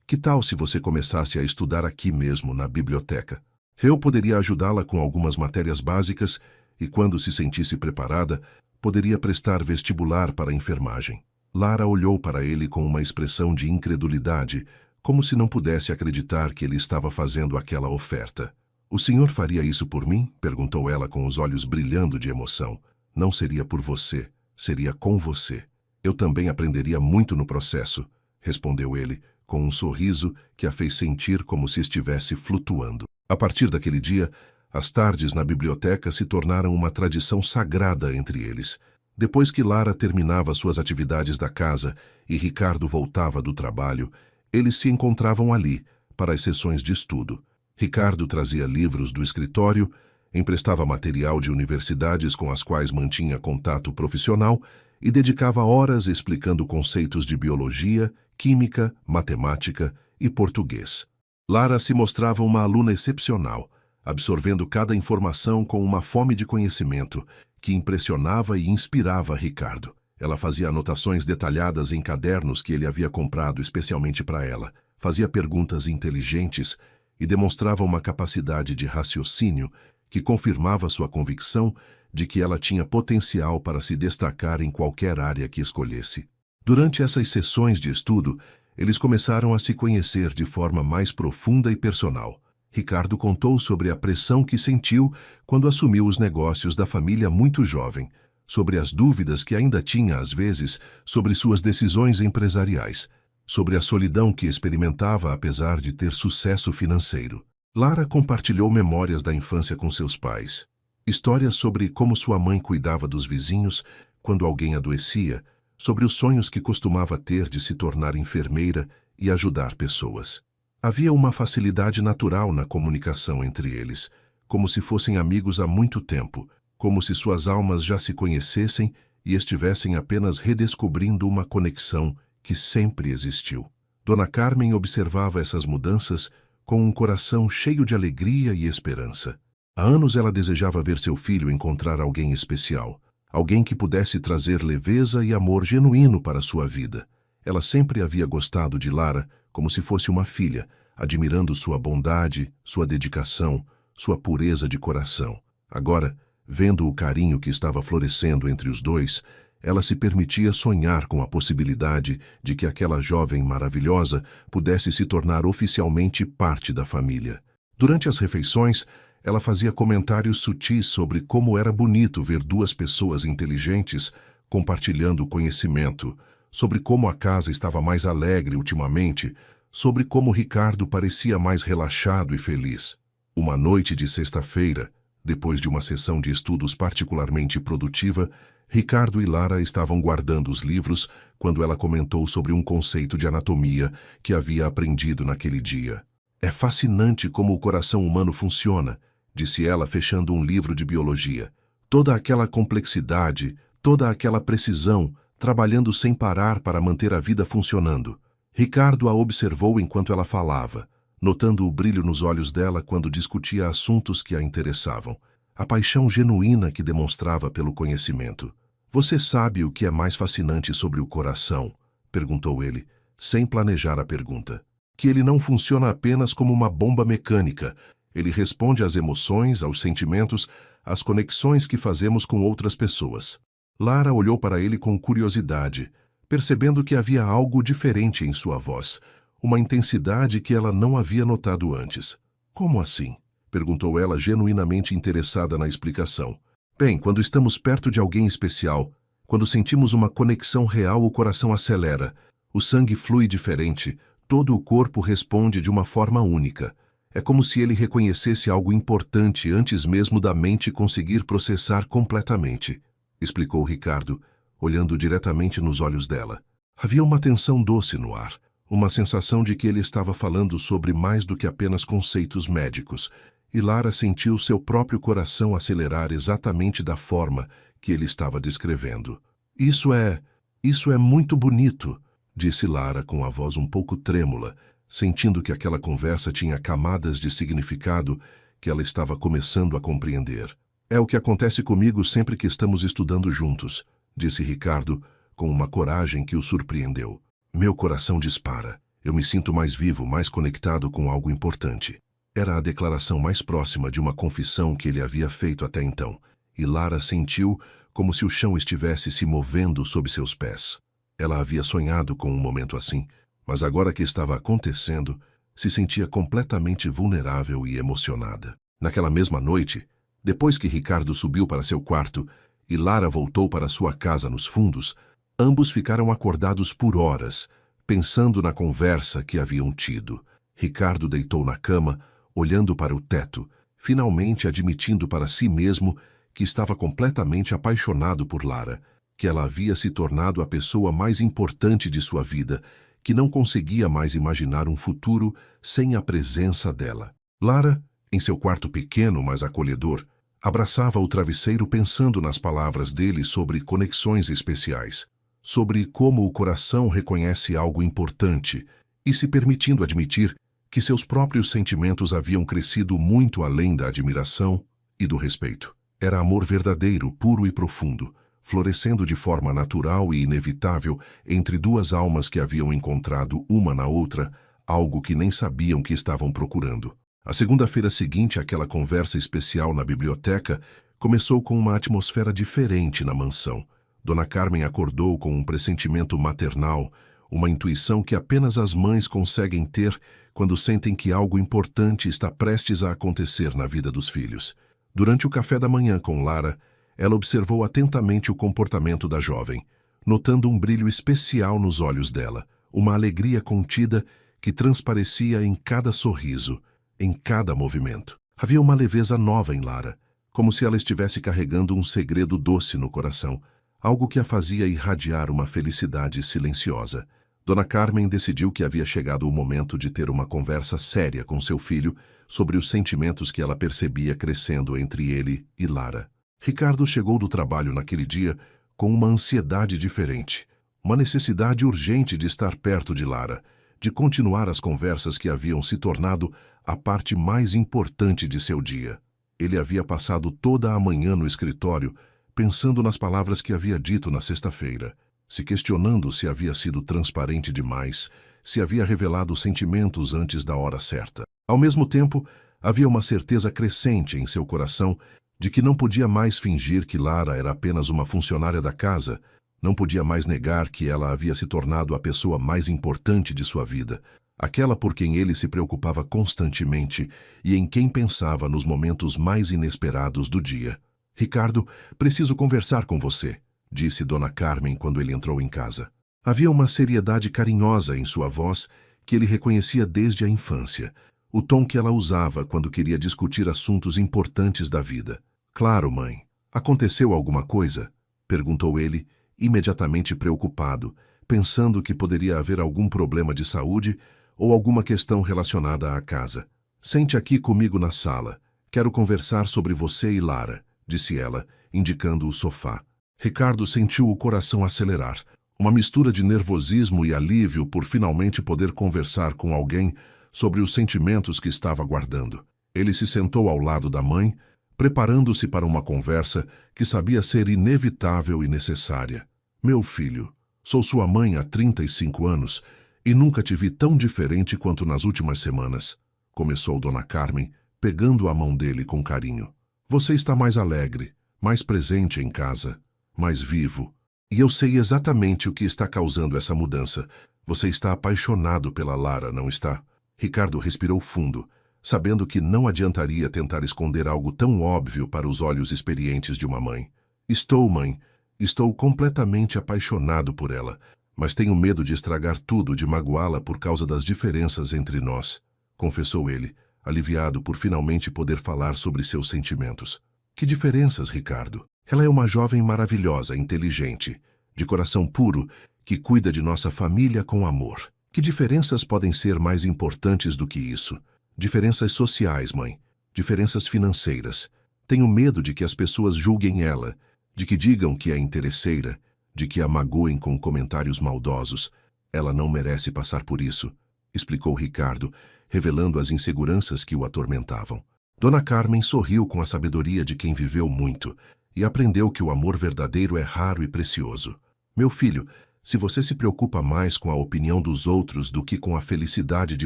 Que tal se você começasse a estudar aqui mesmo, na biblioteca? Eu poderia ajudá-la com algumas matérias básicas e, quando se sentisse preparada, poderia prestar vestibular para a enfermagem. Lara olhou para ele com uma expressão de incredulidade, como se não pudesse acreditar que ele estava fazendo aquela oferta. "O senhor faria isso por mim?" perguntou ela com os olhos brilhando de emoção. "Não seria por você, seria com você. Eu também aprenderia muito no processo", respondeu ele, com um sorriso que a fez sentir como se estivesse flutuando. A partir daquele dia, as tardes na biblioteca se tornaram uma tradição sagrada entre eles. Depois que Lara terminava suas atividades da casa e Ricardo voltava do trabalho, eles se encontravam ali, para as sessões de estudo. Ricardo trazia livros do escritório, emprestava material de universidades com as quais mantinha contato profissional e dedicava horas explicando conceitos de biologia, química, matemática e português. Lara se mostrava uma aluna excepcional, absorvendo cada informação com uma fome de conhecimento que impressionava e inspirava Ricardo. Ela fazia anotações detalhadas em cadernos que ele havia comprado especialmente para ela, fazia perguntas inteligentes e demonstrava uma capacidade de raciocínio que confirmava sua convicção de que ela tinha potencial para se destacar em qualquer área que escolhesse. Durante essas sessões de estudo, eles começaram a se conhecer de forma mais profunda e personal. Ricardo contou sobre a pressão que sentiu quando assumiu os negócios da família muito jovem, sobre as dúvidas que ainda tinha às vezes sobre suas decisões empresariais, sobre a solidão que experimentava apesar de ter sucesso financeiro. Lara compartilhou memórias da infância com seus pais, histórias sobre como sua mãe cuidava dos vizinhos quando alguém adoecia, sobre os sonhos que costumava ter de se tornar enfermeira e ajudar pessoas. Havia uma facilidade natural na comunicação entre eles, como se fossem amigos há muito tempo, como se suas almas já se conhecessem e estivessem apenas redescobrindo uma conexão que sempre existiu. Dona Carmen observava essas mudanças com um coração cheio de alegria e esperança. Há anos ela desejava ver seu filho encontrar alguém especial, alguém que pudesse trazer leveza e amor genuíno para sua vida. Ela sempre havia gostado de Lara como se fosse uma filha, admirando sua bondade, sua dedicação, sua pureza de coração. Agora, vendo o carinho que estava florescendo entre os dois, ela se permitia sonhar com a possibilidade de que aquela jovem maravilhosa pudesse se tornar oficialmente parte da família. Durante as refeições, ela fazia comentários sutis sobre como era bonito ver duas pessoas inteligentes compartilhando conhecimento, sobre como a casa estava mais alegre ultimamente, sobre como Ricardo parecia mais relaxado e feliz. Uma noite de sexta-feira, depois de uma sessão de estudos particularmente produtiva, Ricardo e Lara estavam guardando os livros quando ela comentou sobre um conceito de anatomia que havia aprendido naquele dia. "É fascinante como o coração humano funciona", disse ela, fechando um livro de biologia. "Toda aquela complexidade, toda aquela precisão, trabalhando sem parar para manter a vida funcionando." Ricardo a observou enquanto ela falava, notando o brilho nos olhos dela quando discutia assuntos que a interessavam, a paixão genuína que demonstrava pelo conhecimento. "Você sabe o que é mais fascinante sobre o coração?", perguntou ele, sem planejar a pergunta. "Que ele não funciona apenas como uma bomba mecânica. Ele responde às emoções, aos sentimentos, às conexões que fazemos com outras pessoas." Lara olhou para ele com curiosidade, percebendo que havia algo diferente em sua voz, uma intensidade que ela não havia notado antes. "Como assim?", perguntou ela, genuinamente interessada na explicação. "Bem, quando estamos perto de alguém especial, quando sentimos uma conexão real, o coração acelera, o sangue flui diferente, todo o corpo responde de uma forma única. É como se ele reconhecesse algo importante antes mesmo da mente conseguir processar completamente", explicou Ricardo, olhando diretamente nos olhos dela. Havia uma tensão doce no ar, uma sensação de que ele estava falando sobre mais do que apenas conceitos médicos, e Lara sentiu seu próprio coração acelerar exatamente da forma que ele estava descrevendo. Isso é muito bonito", disse Lara com a voz um pouco trêmula, sentindo que aquela conversa tinha camadas de significado que ela estava começando a compreender. "É o que acontece comigo sempre que estamos estudando juntos", disse Ricardo, com uma coragem que o surpreendeu. Meu coração dispara. Eu me sinto mais vivo, mais conectado com algo importante. Era a declaração mais próxima de uma confissão que ele havia feito até então, e Lara sentiu como se o chão estivesse se movendo sob seus pés. Ela havia sonhado com um momento assim, mas agora que estava acontecendo, se sentia completamente vulnerável e emocionada. Naquela mesma noite, depois que Ricardo subiu para seu quarto e Lara voltou para sua casa nos fundos, ambos ficaram acordados por horas, pensando na conversa que haviam tido. Ricardo deitou na cama, olhando para o teto, finalmente admitindo para si mesmo que estava completamente apaixonado por Lara, que ela havia se tornado a pessoa mais importante de sua vida, que não conseguia mais imaginar um futuro sem a presença dela. Lara, em seu quarto pequeno, mas acolhedor, abraçava o travesseiro pensando nas palavras dele sobre conexões especiais, sobre como o coração reconhece algo importante e se permitindo admitir que seus próprios sentimentos haviam crescido muito além da admiração e do respeito. Era amor verdadeiro, puro e profundo, florescendo de forma natural e inevitável entre duas almas que haviam encontrado uma na outra algo que nem sabiam que estavam procurando. A segunda-feira seguinte àquela conversa especial na biblioteca começou com uma atmosfera diferente na mansão. Dona Carmen acordou com um pressentimento maternal, uma intuição que apenas as mães conseguem ter quando sentem que algo importante está prestes a acontecer na vida dos filhos. Durante o café da manhã com Lara, ela observou atentamente o comportamento da jovem, notando um brilho especial nos olhos dela, uma alegria contida que transparecia em cada sorriso, em cada movimento. Havia uma leveza nova em Lara, como se ela estivesse carregando um segredo doce no coração, algo que a fazia irradiar uma felicidade silenciosa. Dona Carmen decidiu que havia chegado o momento de ter uma conversa séria com seu filho sobre os sentimentos que ela percebia crescendo entre ele e Lara. Ricardo chegou do trabalho naquele dia com uma ansiedade diferente, uma necessidade urgente de estar perto de Lara, de continuar as conversas que haviam se tornado a parte mais importante de seu dia. Ele havia passado toda a manhã no escritório, pensando nas palavras que havia dito na sexta-feira, se questionando se havia sido transparente demais, se havia revelado sentimentos antes da hora certa. Ao mesmo tempo, havia uma certeza crescente em seu coração de que não podia mais fingir que Lara era apenas uma funcionária da casa, não podia mais negar que ela havia se tornado a pessoa mais importante de sua vida, aquela por quem ele se preocupava constantemente e em quem pensava nos momentos mais inesperados do dia. Ricardo, preciso conversar com você, disse Dona Carmen quando ele entrou em casa. Havia uma seriedade carinhosa em sua voz que ele reconhecia desde a infância, o tom que ela usava quando queria discutir assuntos importantes da vida. Claro, mãe. Aconteceu alguma coisa? Perguntou ele, imediatamente preocupado, pensando que poderia haver algum problema de saúde ou alguma questão relacionada à casa. Sente aqui comigo na sala. Quero conversar sobre você e Lara, disse ela, indicando o sofá. Ricardo sentiu o coração acelerar, uma mistura de nervosismo e alívio por finalmente poder conversar com alguém sobre os sentimentos que estava guardando. Ele se sentou ao lado da mãe, preparando-se para uma conversa que sabia ser inevitável e necessária. Meu filho, sou sua mãe há 35 anos e nunca te vi tão diferente quanto nas últimas semanas, começou Dona Carmen, pegando a mão dele com carinho. Você está mais alegre, mais presente em casa, mais vivo. E eu sei exatamente o que está causando essa mudança. Você está apaixonado pela Lara, não está? Ricardo respirou fundo, sabendo que não adiantaria tentar esconder algo tão óbvio para os olhos experientes de uma mãe. Estou, mãe. Estou completamente apaixonado por ela, mas tenho medo de estragar tudo, de magoá-la por causa das diferenças entre nós, confessou ele, aliviado por finalmente poder falar sobre seus sentimentos. Que diferenças, Ricardo? Ela é uma jovem maravilhosa, inteligente, de coração puro, que cuida de nossa família com amor. Que diferenças podem ser mais importantes do que isso? Diferenças sociais, mãe. Diferenças financeiras. Tenho medo de que as pessoas julguem ela, de que digam que é interesseira, de que a magoem com comentários maldosos. Ela não merece passar por isso, explicou Ricardo, revelando as inseguranças que o atormentavam. Dona Carmen sorriu com a sabedoria de quem viveu muito e aprendeu que o amor verdadeiro é raro e precioso. Meu filho, se você se preocupa mais com a opinião dos outros do que com a felicidade de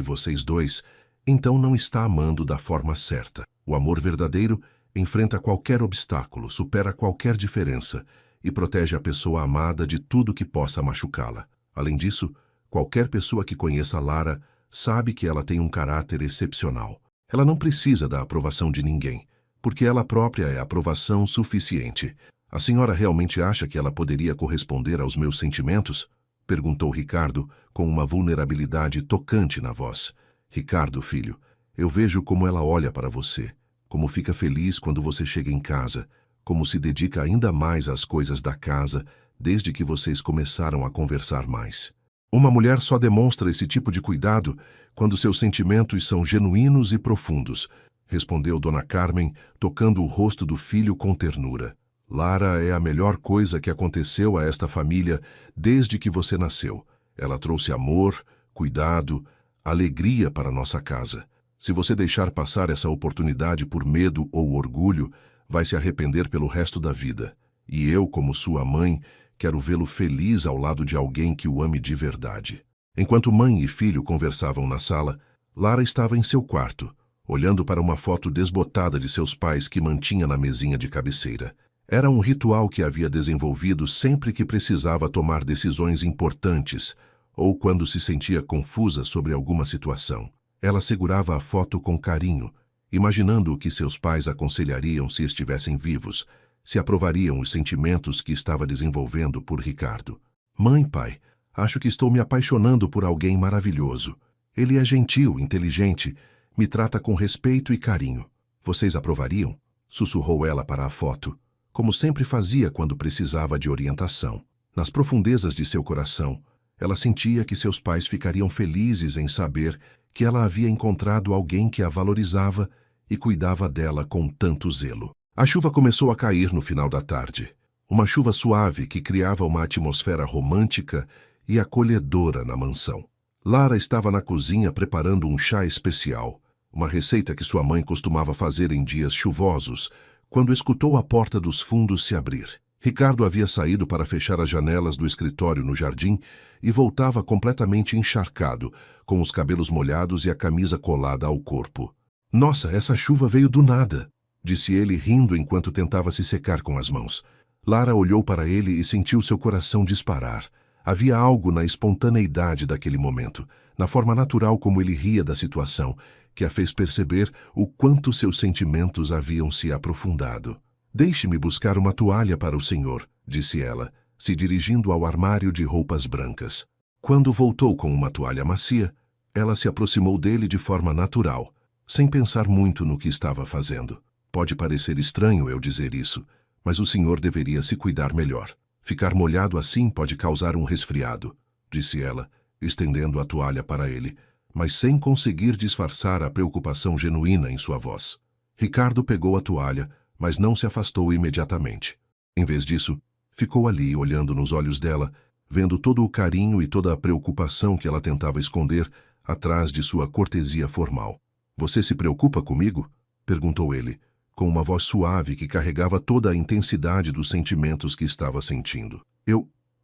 vocês dois, então não está amando da forma certa. O amor verdadeiro enfrenta qualquer obstáculo, supera qualquer diferença e protege a pessoa amada de tudo que possa machucá-la. Além disso, qualquer pessoa que conheça Lara sabe que ela tem um caráter excepcional. Ela não precisa da aprovação de ninguém, porque ela própria é aprovação suficiente. A senhora realmente acha que ela poderia corresponder aos meus sentimentos? Perguntou Ricardo com uma vulnerabilidade tocante na voz. Ricardo, filho, eu vejo como ela olha para você, como fica feliz quando você chega em casa, como se dedica ainda mais às coisas da casa desde que vocês começaram a conversar mais. Uma mulher só demonstra esse tipo de cuidado quando seus sentimentos são genuínos e profundos, respondeu Dona Carmen, tocando o rosto do filho com ternura. Lara é a melhor coisa que aconteceu a esta família desde que você nasceu. Ela trouxe amor, cuidado, alegria para nossa casa. Se você deixar passar essa oportunidade por medo ou orgulho, vai se arrepender pelo resto da vida. E eu, como sua mãe, quero vê-lo feliz ao lado de alguém que o ame de verdade. Enquanto mãe e filho conversavam na sala, Lara estava em seu quarto, olhando para uma foto desbotada de seus pais que mantinha na mesinha de cabeceira. Era um ritual que havia desenvolvido sempre que precisava tomar decisões importantes ou quando se sentia confusa sobre alguma situação. Ela segurava a foto com carinho, imaginando o que seus pais aconselhariam se estivessem vivos, se aprovariam os sentimentos que estava desenvolvendo por Ricardo. Mãe, pai, acho que estou me apaixonando por alguém maravilhoso. Ele é gentil, inteligente, me trata com respeito e carinho. Vocês aprovariam? Sussurrou ela para a foto, como sempre fazia quando precisava de orientação. Nas profundezas de seu coração, ela sentia que seus pais ficariam felizes em saber que ela havia encontrado alguém que a valorizava e cuidava dela com tanto zelo. A chuva começou a cair no final da tarde. Uma chuva suave que criava uma atmosfera romântica e acolhedora na mansão. Lara estava na cozinha preparando um chá especial, uma receita que sua mãe costumava fazer em dias chuvosos, quando escutou a porta dos fundos se abrir. Ricardo havia saído para fechar as janelas do escritório no jardim e voltava completamente encharcado, com os cabelos molhados e a camisa colada ao corpo. Nossa, essa chuva veio do nada, disse ele rindo enquanto tentava se secar com as mãos. Lara olhou para ele e sentiu seu coração disparar. Havia algo na espontaneidade daquele momento, na forma natural como ele ria da situação, que a fez perceber o quanto seus sentimentos haviam se aprofundado. Deixe-me buscar uma toalha para o senhor, disse ela, se dirigindo ao armário de roupas brancas. Quando voltou com uma toalha macia, ela se aproximou dele de forma natural, sem pensar muito no que estava fazendo. Pode parecer estranho eu dizer isso, mas o senhor deveria se cuidar melhor. Ficar molhado assim pode causar um resfriado, disse ela, estendendo a toalha para ele, mas sem conseguir disfarçar a preocupação genuína em sua voz. Ricardo pegou a toalha, mas não se afastou imediatamente. Em vez disso, ficou ali olhando nos olhos dela, vendo todo o carinho e toda a preocupação que ela tentava esconder atrás de sua cortesia formal. Você se preocupa comigo? Perguntou ele, com uma voz suave que carregava toda a intensidade dos sentimentos que estava sentindo.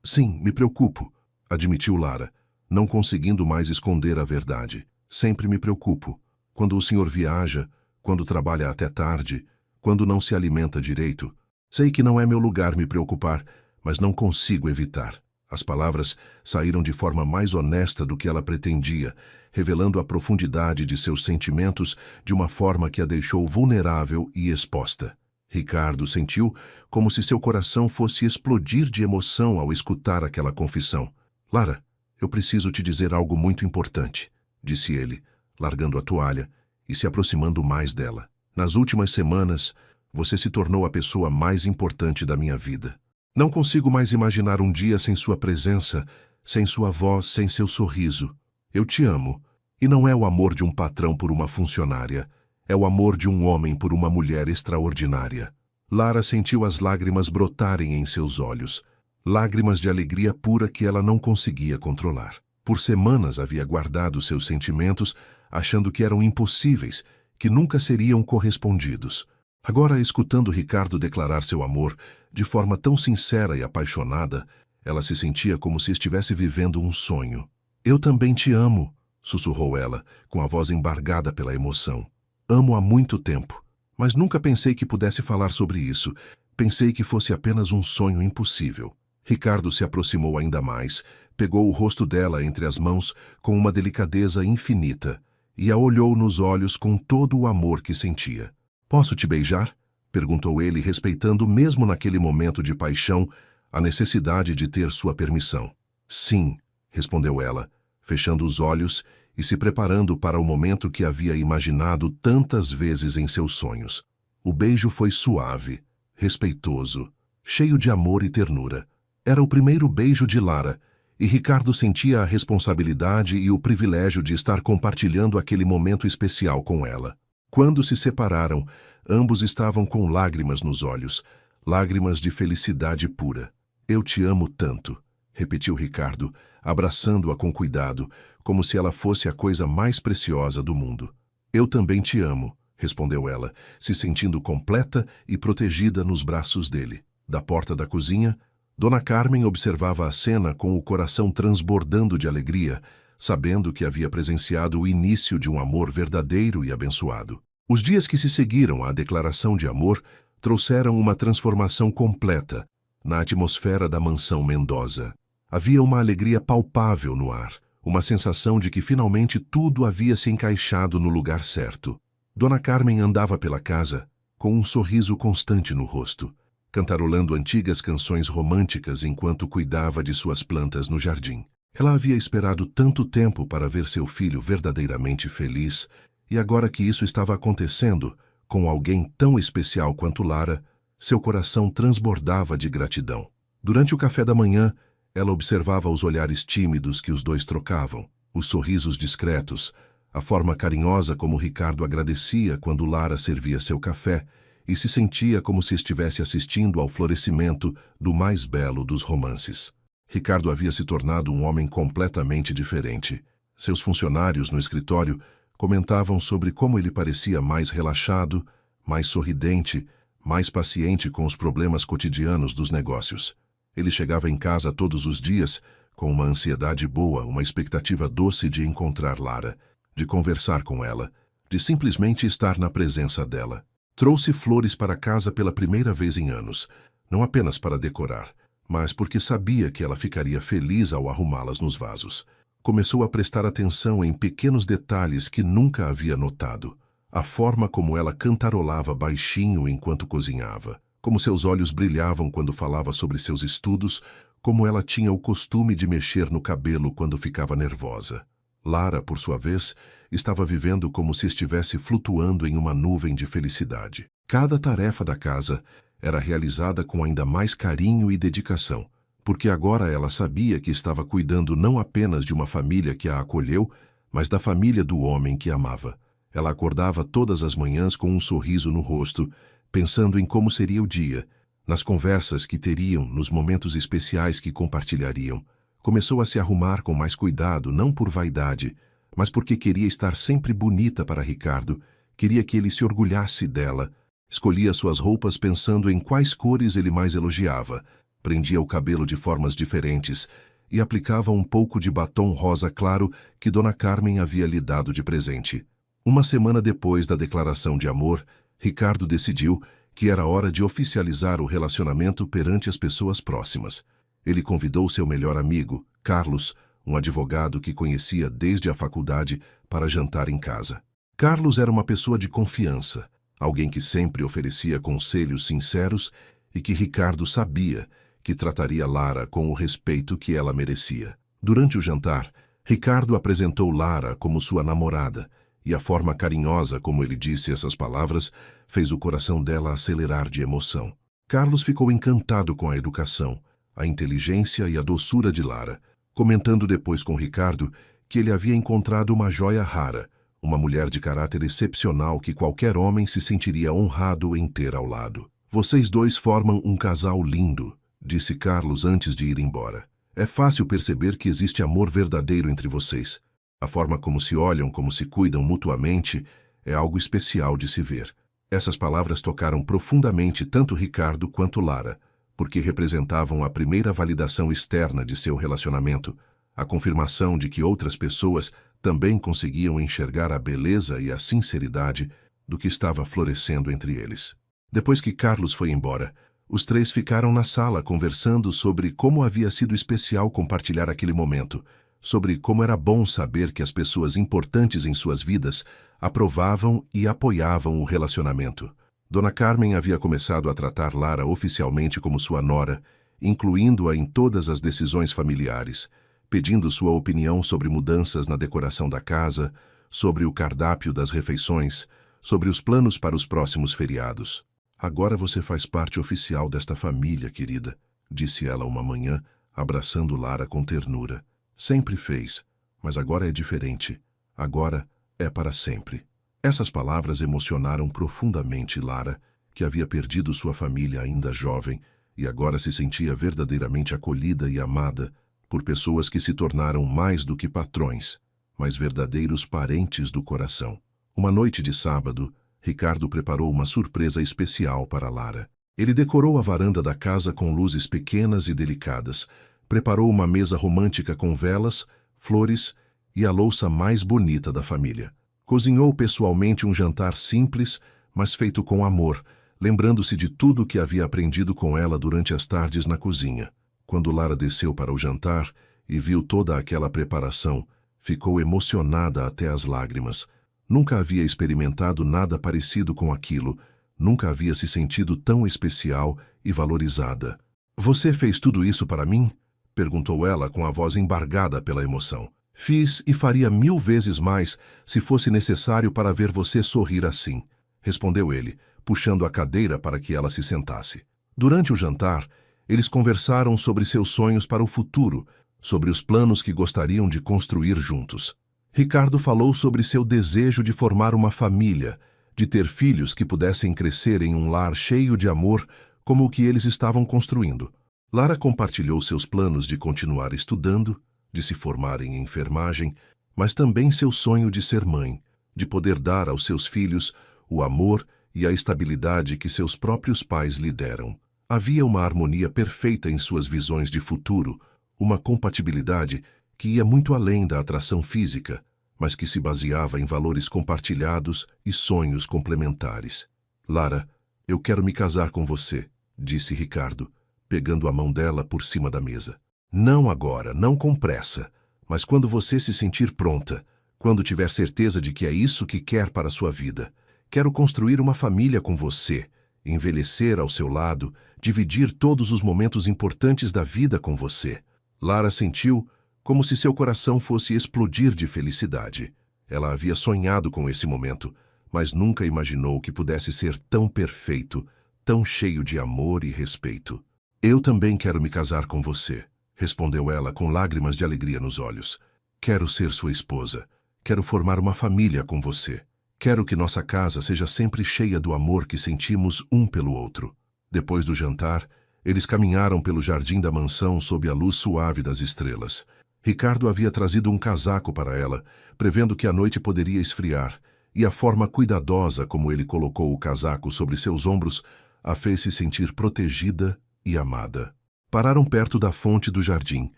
Sim, me preocupo, admitiu Lara, não conseguindo mais esconder a verdade. Sempre me preocupo. Quando o senhor viaja, quando trabalha até tarde, quando não se alimenta direito. Sei que não é meu lugar me preocupar, mas não consigo evitar. As palavras saíram de forma mais honesta do que ela pretendia, revelando a profundidade de seus sentimentos de uma forma que a deixou vulnerável e exposta. Ricardo sentiu como se seu coração fosse explodir de emoção ao escutar aquela confissão. Lara, eu preciso te dizer algo muito importante, disse ele, largando a toalha e se aproximando mais dela. Nas últimas semanas, você se tornou a pessoa mais importante da minha vida. Não consigo mais imaginar um dia sem sua presença, sem sua voz, sem seu sorriso. Eu te amo, e não é o amor de um patrão por uma funcionária, é o amor de um homem por uma mulher extraordinária. Lara sentiu as lágrimas brotarem em seus olhos, lágrimas de alegria pura que ela não conseguia controlar. Por semanas havia guardado seus sentimentos, achando que eram impossíveis, que nunca seriam correspondidos. Agora, escutando Ricardo declarar seu amor de forma tão sincera e apaixonada, Ela se sentia como se estivesse vivendo um sonho. Eu também te amo, sussurrou ela, com a voz embargada pela emoção. Amo há muito tempo, mas nunca pensei que pudesse falar sobre isso. Pensei que fosse apenas um sonho impossível. Ricardo se aproximou ainda mais, pegou o rosto dela entre as mãos com uma delicadeza infinita e a olhou nos olhos com todo o amor que sentia. Posso te beijar? Perguntou ele, respeitando mesmo naquele momento de paixão a necessidade de ter sua permissão. Sim, respondeu ela, fechando os olhos e se preparando para o momento que havia imaginado tantas vezes em seus sonhos. O beijo foi suave, respeitoso, cheio de amor e ternura. Era o primeiro beijo de Lara, e Ricardo sentia a responsabilidade e o privilégio de estar compartilhando aquele momento especial com ela. Quando se separaram, ambos estavam com lágrimas nos olhos, lágrimas de felicidade pura. Eu te amo tanto, repetiu Ricardo, abraçando-a com cuidado, como se ela fosse a coisa mais preciosa do mundo. Eu também te amo, respondeu ela, se sentindo completa e protegida nos braços dele. Da porta da cozinha, Dona Carmen observava a cena com o coração transbordando de alegria, sabendo que havia presenciado o início de um amor verdadeiro e abençoado. Os dias que se seguiram à declaração de amor trouxeram uma transformação completa na atmosfera da mansão Mendoza. Havia uma alegria palpável no ar, uma sensação de que finalmente tudo havia se encaixado no lugar certo. Dona Carmen andava pela casa com um sorriso constante no rosto, cantarolando antigas canções românticas enquanto cuidava de suas plantas no jardim. Ela havia esperado tanto tempo para ver seu filho verdadeiramente feliz, e agora que isso estava acontecendo, com alguém tão especial quanto Lara, seu coração transbordava de gratidão. Durante o café da manhã, ela observava os olhares tímidos que os dois trocavam, os sorrisos discretos, a forma carinhosa como Ricardo agradecia quando Lara servia seu café, e se sentia como se estivesse assistindo ao florescimento do mais belo dos romances. Ricardo havia se tornado um homem completamente diferente. Seus funcionários no escritório comentavam sobre como ele parecia mais relaxado, mais sorridente, mais paciente com os problemas cotidianos dos negócios. Ele chegava em casa todos os dias com uma ansiedade boa, uma expectativa doce de encontrar Lara, de conversar com ela, de simplesmente estar na presença dela. Trouxe flores para casa pela primeira vez em anos, não apenas para decorar, mas porque sabia que ela ficaria feliz ao arrumá-las nos vasos. Começou a prestar atenção em pequenos detalhes que nunca havia notado. A forma como ela cantarolava baixinho enquanto cozinhava, como seus olhos brilhavam quando falava sobre seus estudos, como ela tinha o costume de mexer no cabelo quando ficava nervosa. Lara, por sua vez, estava vivendo como se estivesse flutuando em uma nuvem de felicidade. Cada tarefa da casa era realizada com ainda mais carinho e dedicação, porque agora ela sabia que estava cuidando não apenas de uma família que a acolheu, mas da família do homem que amava. Ela acordava todas as manhãs com um sorriso no rosto, pensando em como seria o dia, nas conversas que teriam, nos momentos especiais que compartilhariam. Começou a se arrumar com mais cuidado, não por vaidade, mas porque queria estar sempre bonita para Ricardo, queria que ele se orgulhasse dela. Escolhia suas roupas pensando em quais cores ele mais elogiava, prendia o cabelo de formas diferentes e aplicava um pouco de batom rosa claro que Dona Carmen havia lhe dado de presente. Uma semana depois da declaração de amor, Ricardo decidiu que era hora de oficializar o relacionamento perante as pessoas próximas. Ele convidou seu melhor amigo, Carlos, um advogado que conhecia desde a faculdade, para jantar em casa. Carlos era uma pessoa de confiança, alguém que sempre oferecia conselhos sinceros e que Ricardo sabia que trataria Lara com o respeito que ela merecia. Durante o jantar, Ricardo apresentou Lara como sua namorada, e a forma carinhosa como ele disse essas palavras fez o coração dela acelerar de emoção. Carlos ficou encantado com a educação, a inteligência e a doçura de Lara, comentando depois com Ricardo que ele havia encontrado uma joia rara, uma mulher de caráter excepcional que qualquer homem se sentiria honrado em ter ao lado. Vocês dois formam um casal lindo, disse Carlos antes de ir embora. É fácil perceber que existe amor verdadeiro entre vocês. A forma como se olham, como se cuidam mutuamente, é algo especial de se ver. Essas palavras tocaram profundamente tanto Ricardo quanto Lara, porque representavam a primeira validação externa de seu relacionamento, a confirmação de que outras pessoas também conseguiam enxergar a beleza e a sinceridade do que estava florescendo entre eles. Depois que Carlos foi embora, os três ficaram na sala conversando sobre como havia sido especial compartilhar aquele momento, sobre como era bom saber que as pessoas importantes em suas vidas aprovavam e apoiavam o relacionamento. Dona Carmen havia começado a tratar Lara oficialmente como sua nora, incluindo-a em todas as decisões familiares, pedindo sua opinião sobre mudanças na decoração da casa, sobre o cardápio das refeições, sobre os planos para os próximos feriados. "Agora você faz parte oficial desta família, querida", disse ela uma manhã, abraçando Lara com ternura. "Sempre fez, mas agora é diferente. Agora é para sempre." Essas palavras emocionaram profundamente Lara, que havia perdido sua família ainda jovem e agora se sentia verdadeiramente acolhida e amada por pessoas que se tornaram mais do que patrões, mas verdadeiros parentes do coração. Uma noite de sábado, Ricardo preparou uma surpresa especial para Lara. Ele decorou a varanda da casa com luzes pequenas e delicadas, preparou uma mesa romântica com velas, flores e a louça mais bonita da família. Cozinhou pessoalmente um jantar simples, mas feito com amor, lembrando-se de tudo o que havia aprendido com ela durante as tardes na cozinha. Quando Lara desceu para o jantar e viu toda aquela preparação, ficou emocionada até as lágrimas. Nunca havia experimentado nada parecido com aquilo, nunca havia se sentido tão especial e valorizada. "Você fez tudo isso para mim?" perguntou ela com a voz embargada pela emoção. "Fiz e faria 1000 vezes mais se fosse necessário para ver você sorrir assim", respondeu ele, puxando a cadeira para que ela se sentasse. Durante o jantar, eles conversaram sobre seus sonhos para o futuro, sobre os planos que gostariam de construir juntos. Ricardo falou sobre seu desejo de formar uma família, de ter filhos que pudessem crescer em um lar cheio de amor como o que eles estavam construindo. Lara compartilhou seus planos de continuar estudando, de se formar em enfermagem, mas também seu sonho de ser mãe, de poder dar aos seus filhos o amor e a estabilidade que seus próprios pais lhe deram. Havia uma harmonia perfeita em suas visões de futuro, uma compatibilidade que ia muito além da atração física, mas que se baseava em valores compartilhados e sonhos complementares. "Lara, eu quero me casar com você", disse Ricardo, pegando a mão dela por cima da mesa. "Não agora, não com pressa, mas quando você se sentir pronta, quando tiver certeza de que é isso que quer para a sua vida. Quero construir uma família com você, envelhecer ao seu lado, dividir todos os momentos importantes da vida com você." Lara sentiu como se seu coração fosse explodir de felicidade. Ela havia sonhado com esse momento, mas nunca imaginou que pudesse ser tão perfeito, tão cheio de amor e respeito. "Eu também quero me casar com você", respondeu ela com lágrimas de alegria nos olhos. "Quero ser sua esposa. Quero formar uma família com você. Quero que nossa casa seja sempre cheia do amor que sentimos um pelo outro." Depois do jantar, eles caminharam pelo jardim da mansão sob a luz suave das estrelas. Ricardo havia trazido um casaco para ela, prevendo que a noite poderia esfriar, e a forma cuidadosa como ele colocou o casaco sobre seus ombros a fez se sentir protegida e amada. Pararam perto da fonte do jardim,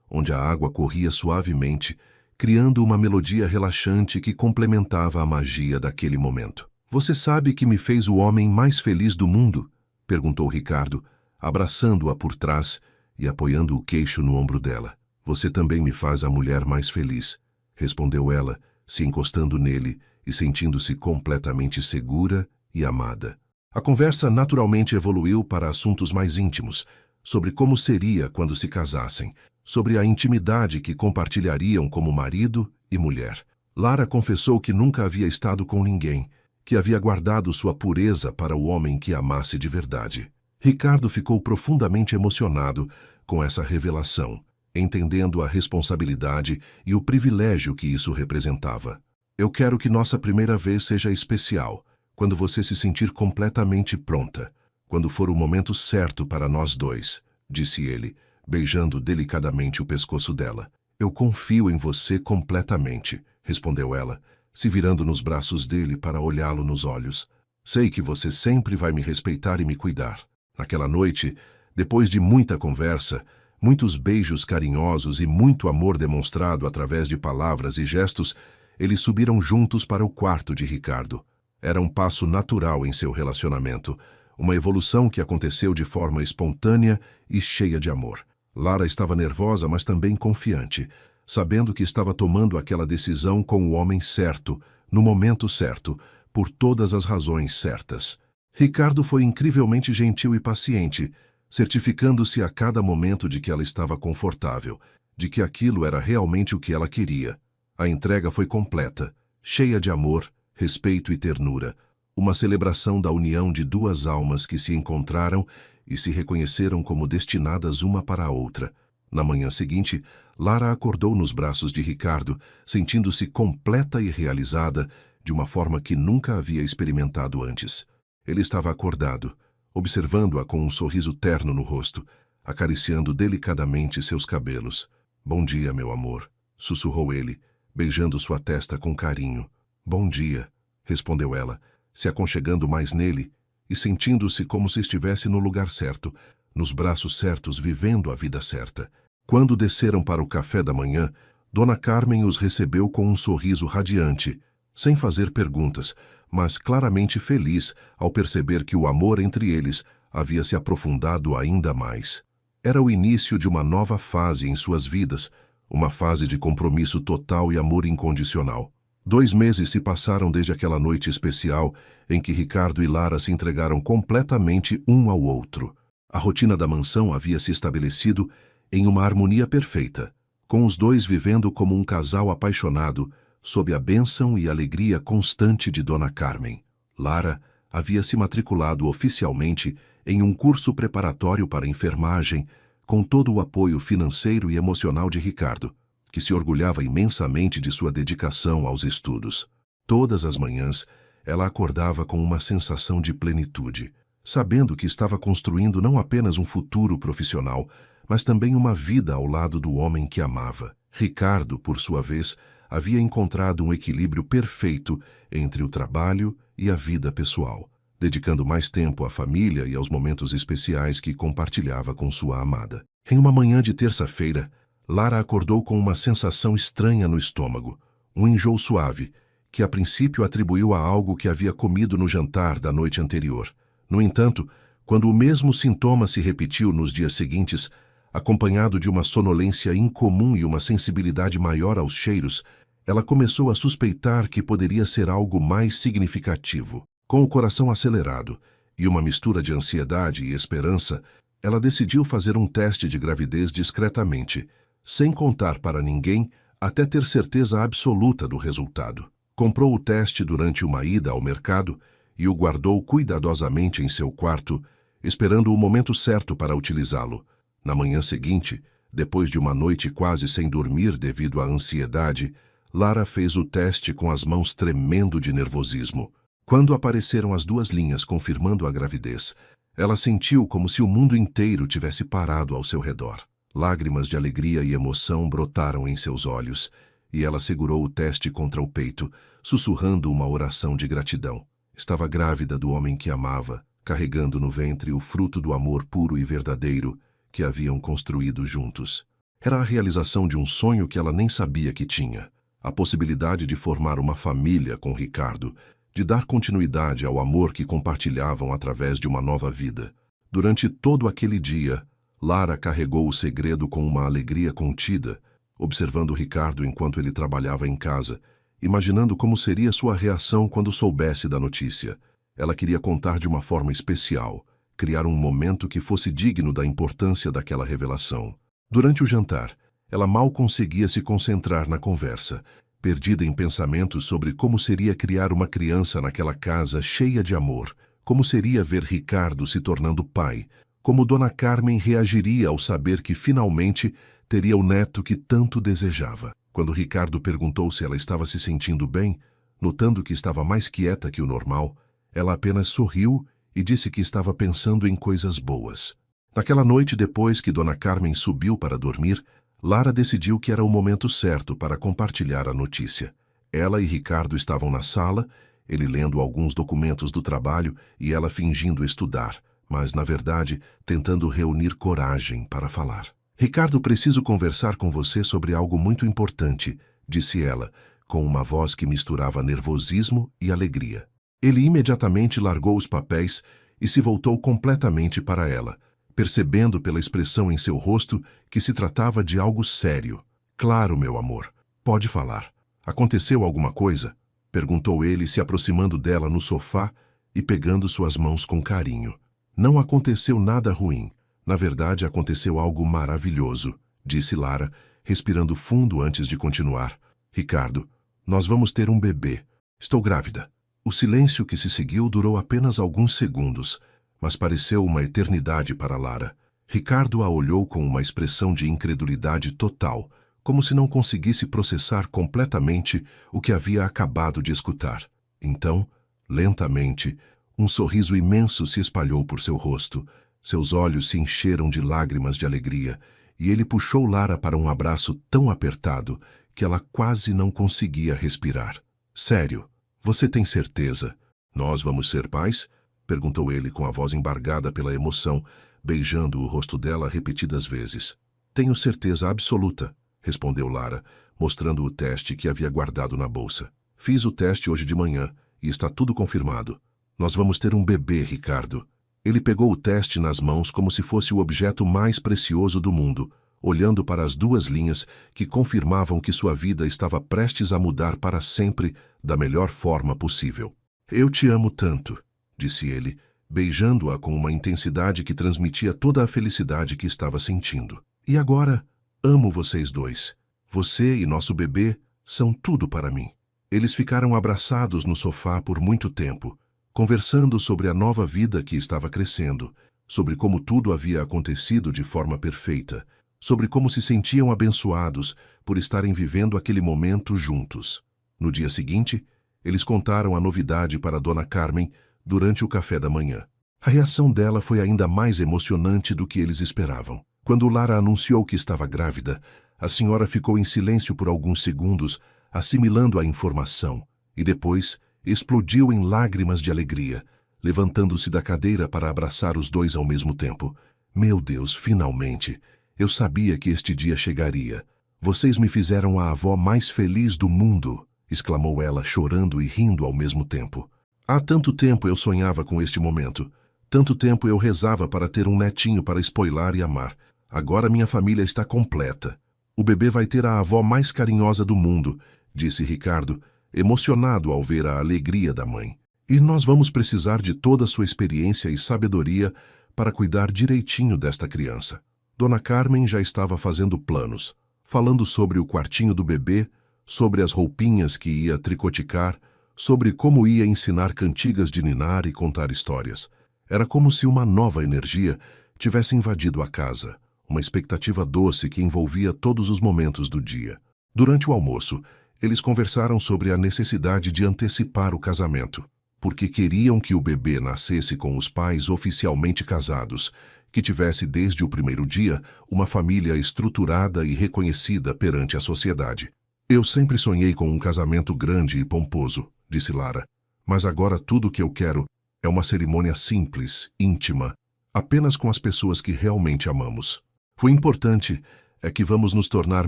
onde a água corria suavemente, criando uma melodia relaxante que complementava a magia daquele momento. "Você sabe que me fez o homem mais feliz do mundo?" perguntou Ricardo, abraçando-a por trás e apoiando o queixo no ombro dela. "Você também me faz a mulher mais feliz", respondeu ela, se encostando nele e sentindo-se completamente segura e amada. A conversa naturalmente evoluiu para assuntos mais íntimos, sobre como seria quando se casassem, sobre a intimidade que compartilhariam como marido e mulher. Lara confessou que nunca havia estado com ninguém, que havia guardado sua pureza para o homem que amasse de verdade. Ricardo ficou profundamente emocionado com essa revelação, entendendo a responsabilidade e o privilégio que isso representava. "Eu quero que nossa primeira vez seja especial, quando você se sentir completamente pronta, quando for o momento certo para nós dois", disse ele, beijando delicadamente o pescoço dela. "Eu confio em você completamente", respondeu ela, se virando nos braços dele para olhá-lo nos olhos. "Sei que você sempre vai me respeitar e me cuidar." Naquela noite, Depois de muita conversa, muitos beijos carinhosos e muito amor demonstrado através de palavras e gestos, eles subiram juntos para o quarto de Ricardo. Era um passo natural em seu relacionamento, uma evolução que aconteceu de forma espontânea e cheia de amor. Lara estava nervosa, mas também confiante, sabendo que estava tomando aquela decisão com o homem certo, no momento certo, por todas as razões certas. Ricardo foi incrivelmente gentil e paciente, certificando-se a cada momento de que ela estava confortável, de que aquilo era realmente o que ela queria. A entrega foi completa, cheia de amor, respeito e ternura, uma celebração da união de duas almas que se encontraram e se reconheceram como destinadas uma para a outra. Na manhã seguinte, Lara acordou nos braços de Ricardo, sentindo-se completa e realizada, de uma forma que nunca havia experimentado antes. Ele estava acordado, observando-a com um sorriso terno no rosto, acariciando delicadamente seus cabelos. "Bom dia, meu amor", sussurrou ele, beijando sua testa com carinho. "Bom dia", respondeu ela, se aconchegando mais nele e sentindo-se como se estivesse no lugar certo, nos braços certos, vivendo a vida certa. Quando desceram para o café da manhã, Dona Carmen os recebeu com um sorriso radiante, sem fazer perguntas, mas claramente feliz ao perceber que o amor entre eles havia se aprofundado ainda mais. Era o início de uma nova fase em suas vidas, uma fase de compromisso total e amor incondicional. 2 meses se passaram desde aquela noite especial em que Ricardo e Lara se entregaram completamente um ao outro. A rotina da mansão havia se estabelecido em uma harmonia perfeita, com os dois vivendo como um casal apaixonado, sob a bênção e alegria constante de Dona Carmen. Lara havia se matriculado oficialmente em um curso preparatório para enfermagem, com todo o apoio financeiro e emocional de Ricardo, que se orgulhava imensamente de sua dedicação aos estudos. Todas as manhãs, ela acordava com uma sensação de plenitude, sabendo que estava construindo não apenas um futuro profissional, mas também uma vida ao lado do homem que amava. Ricardo, por sua vez, havia encontrado um equilíbrio perfeito entre o trabalho e a vida pessoal, dedicando mais tempo à família e aos momentos especiais que compartilhava com sua amada. Em uma manhã de terça-feira, Lara acordou com uma sensação estranha no estômago, um enjoo suave, que a princípio atribuiu a algo que havia comido no jantar da noite anterior. No entanto, quando o mesmo sintoma se repetiu nos dias seguintes, acompanhado de uma sonolência incomum e uma sensibilidade maior aos cheiros, ela começou a suspeitar que poderia ser algo mais significativo. Com o coração acelerado e uma mistura de ansiedade e esperança, ela decidiu fazer um teste de gravidez discretamente, sem contar para ninguém, até ter certeza absoluta do resultado. Comprou o teste durante uma ida ao mercado e o guardou cuidadosamente em seu quarto, esperando o momento certo para utilizá-lo. Na manhã seguinte, depois de uma noite quase sem dormir devido à ansiedade, Lara fez o teste com as mãos tremendo de nervosismo. Quando apareceram as 2 linhas confirmando a gravidez, ela sentiu como se o mundo inteiro tivesse parado ao seu redor. Lágrimas de alegria e emoção brotaram em seus olhos, e ela segurou o teste contra o peito, sussurrando uma oração de gratidão. Estava grávida do homem que amava, carregando no ventre o fruto do amor puro e verdadeiro que haviam construído juntos. Era a realização de um sonho que ela nem sabia que tinha. A possibilidade de formar uma família com Ricardo, de dar continuidade ao amor que compartilhavam através de uma nova vida. Durante todo aquele dia, Lara carregou o segredo com uma alegria contida, observando Ricardo enquanto ele trabalhava em casa, imaginando como seria sua reação quando soubesse da notícia. Ela queria contar de uma forma especial, criar um momento que fosse digno da importância daquela revelação. Durante o jantar, ela mal conseguia se concentrar na conversa, perdida em pensamentos sobre como seria criar uma criança naquela casa cheia de amor, como seria ver Ricardo se tornando pai, como Dona Carmen reagiria ao saber que finalmente teria o neto que tanto desejava. Quando Ricardo perguntou se ela estava se sentindo bem, notando que estava mais quieta que o normal, ela apenas sorriu e disse que estava pensando em coisas boas. Naquela noite, depois que Dona Carmen subiu para dormir, Lara decidiu que era o momento certo para compartilhar a notícia. Ela e Ricardo estavam na sala, ele lendo alguns documentos do trabalho e ela fingindo estudar, mas, na verdade, tentando reunir coragem para falar. Ricardo, preciso conversar com você sobre algo muito importante, disse ela, com uma voz que misturava nervosismo e alegria. Ele imediatamente largou os papéis e se voltou completamente para ela, percebendo pela expressão em seu rosto que se tratava de algo sério. Claro, meu amor. Pode falar. Aconteceu alguma coisa? Perguntou ele, se aproximando dela no sofá e pegando suas mãos com carinho. Não aconteceu nada ruim. Na verdade, aconteceu algo maravilhoso, disse Lara, respirando fundo antes de continuar. Ricardo, nós vamos ter um bebê. Estou grávida. O silêncio que se seguiu durou apenas alguns segundos, mas pareceu uma eternidade para Lara. Ricardo a olhou com uma expressão de incredulidade total, como se não conseguisse processar completamente o que havia acabado de escutar. Então, lentamente, um sorriso imenso se espalhou por seu rosto. Seus olhos se encheram de lágrimas de alegria, e ele puxou Lara para um abraço tão apertado que ela quase não conseguia respirar. Sério, você tem certeza? Nós vamos ser pais? Perguntou ele com a voz embargada pela emoção, beijando o rosto dela repetidas vezes. Tenho certeza absoluta, respondeu Lara, mostrando o teste que havia guardado na bolsa. Fiz o teste hoje de manhã e está tudo confirmado. Nós vamos ter um bebê, Ricardo. Ele pegou o teste nas mãos como se fosse o objeto mais precioso do mundo, olhando para as duas linhas que confirmavam que sua vida estava prestes a mudar para sempre da melhor forma possível. Eu te amo tanto, disse ele, beijando-a com uma intensidade que transmitia toda a felicidade que estava sentindo. E agora, amo vocês dois. Você e nosso bebê são tudo para mim. Eles ficaram abraçados no sofá por muito tempo, conversando sobre a nova vida que estava crescendo, sobre como tudo havia acontecido de forma perfeita, sobre como se sentiam abençoados por estarem vivendo aquele momento juntos. No dia seguinte, eles contaram a novidade para Dona Carmen durante o café da manhã. A reação dela foi ainda mais emocionante do que eles esperavam. Quando Lara anunciou que estava grávida, a senhora ficou em silêncio por alguns segundos, assimilando a informação, e depois explodiu em lágrimas de alegria, levantando-se da cadeira para abraçar os dois ao mesmo tempo. Meu Deus, finalmente! Eu sabia que este dia chegaria. Vocês me fizeram a avó mais feliz do mundo, exclamou ela, chorando e rindo ao mesmo tempo. Há tanto tempo eu sonhava com este momento. Tanto tempo eu rezava para ter um netinho para espoilar e amar. Agora minha família está completa. O bebê vai ter a avó mais carinhosa do mundo, disse Ricardo, emocionado ao ver a alegria da mãe. E nós vamos precisar de toda a sua experiência e sabedoria para cuidar direitinho desta criança. Dona Carmen já estava fazendo planos, falando sobre o quartinho do bebê, sobre as roupinhas que ia tricoticar, sobre como ia ensinar cantigas de ninar e contar histórias. Era como se uma nova energia tivesse invadido a casa, uma expectativa doce que envolvia todos os momentos do dia. Durante o almoço, eles conversaram sobre a necessidade de antecipar o casamento, porque queriam que o bebê nascesse com os pais oficialmente casados, que tivesse desde o primeiro dia uma família estruturada e reconhecida perante a sociedade. Eu sempre sonhei com um casamento grande e pomposo, disse Lara, mas agora tudo o que eu quero é uma cerimônia simples, íntima, apenas com as pessoas que realmente amamos. O importante é que vamos nos tornar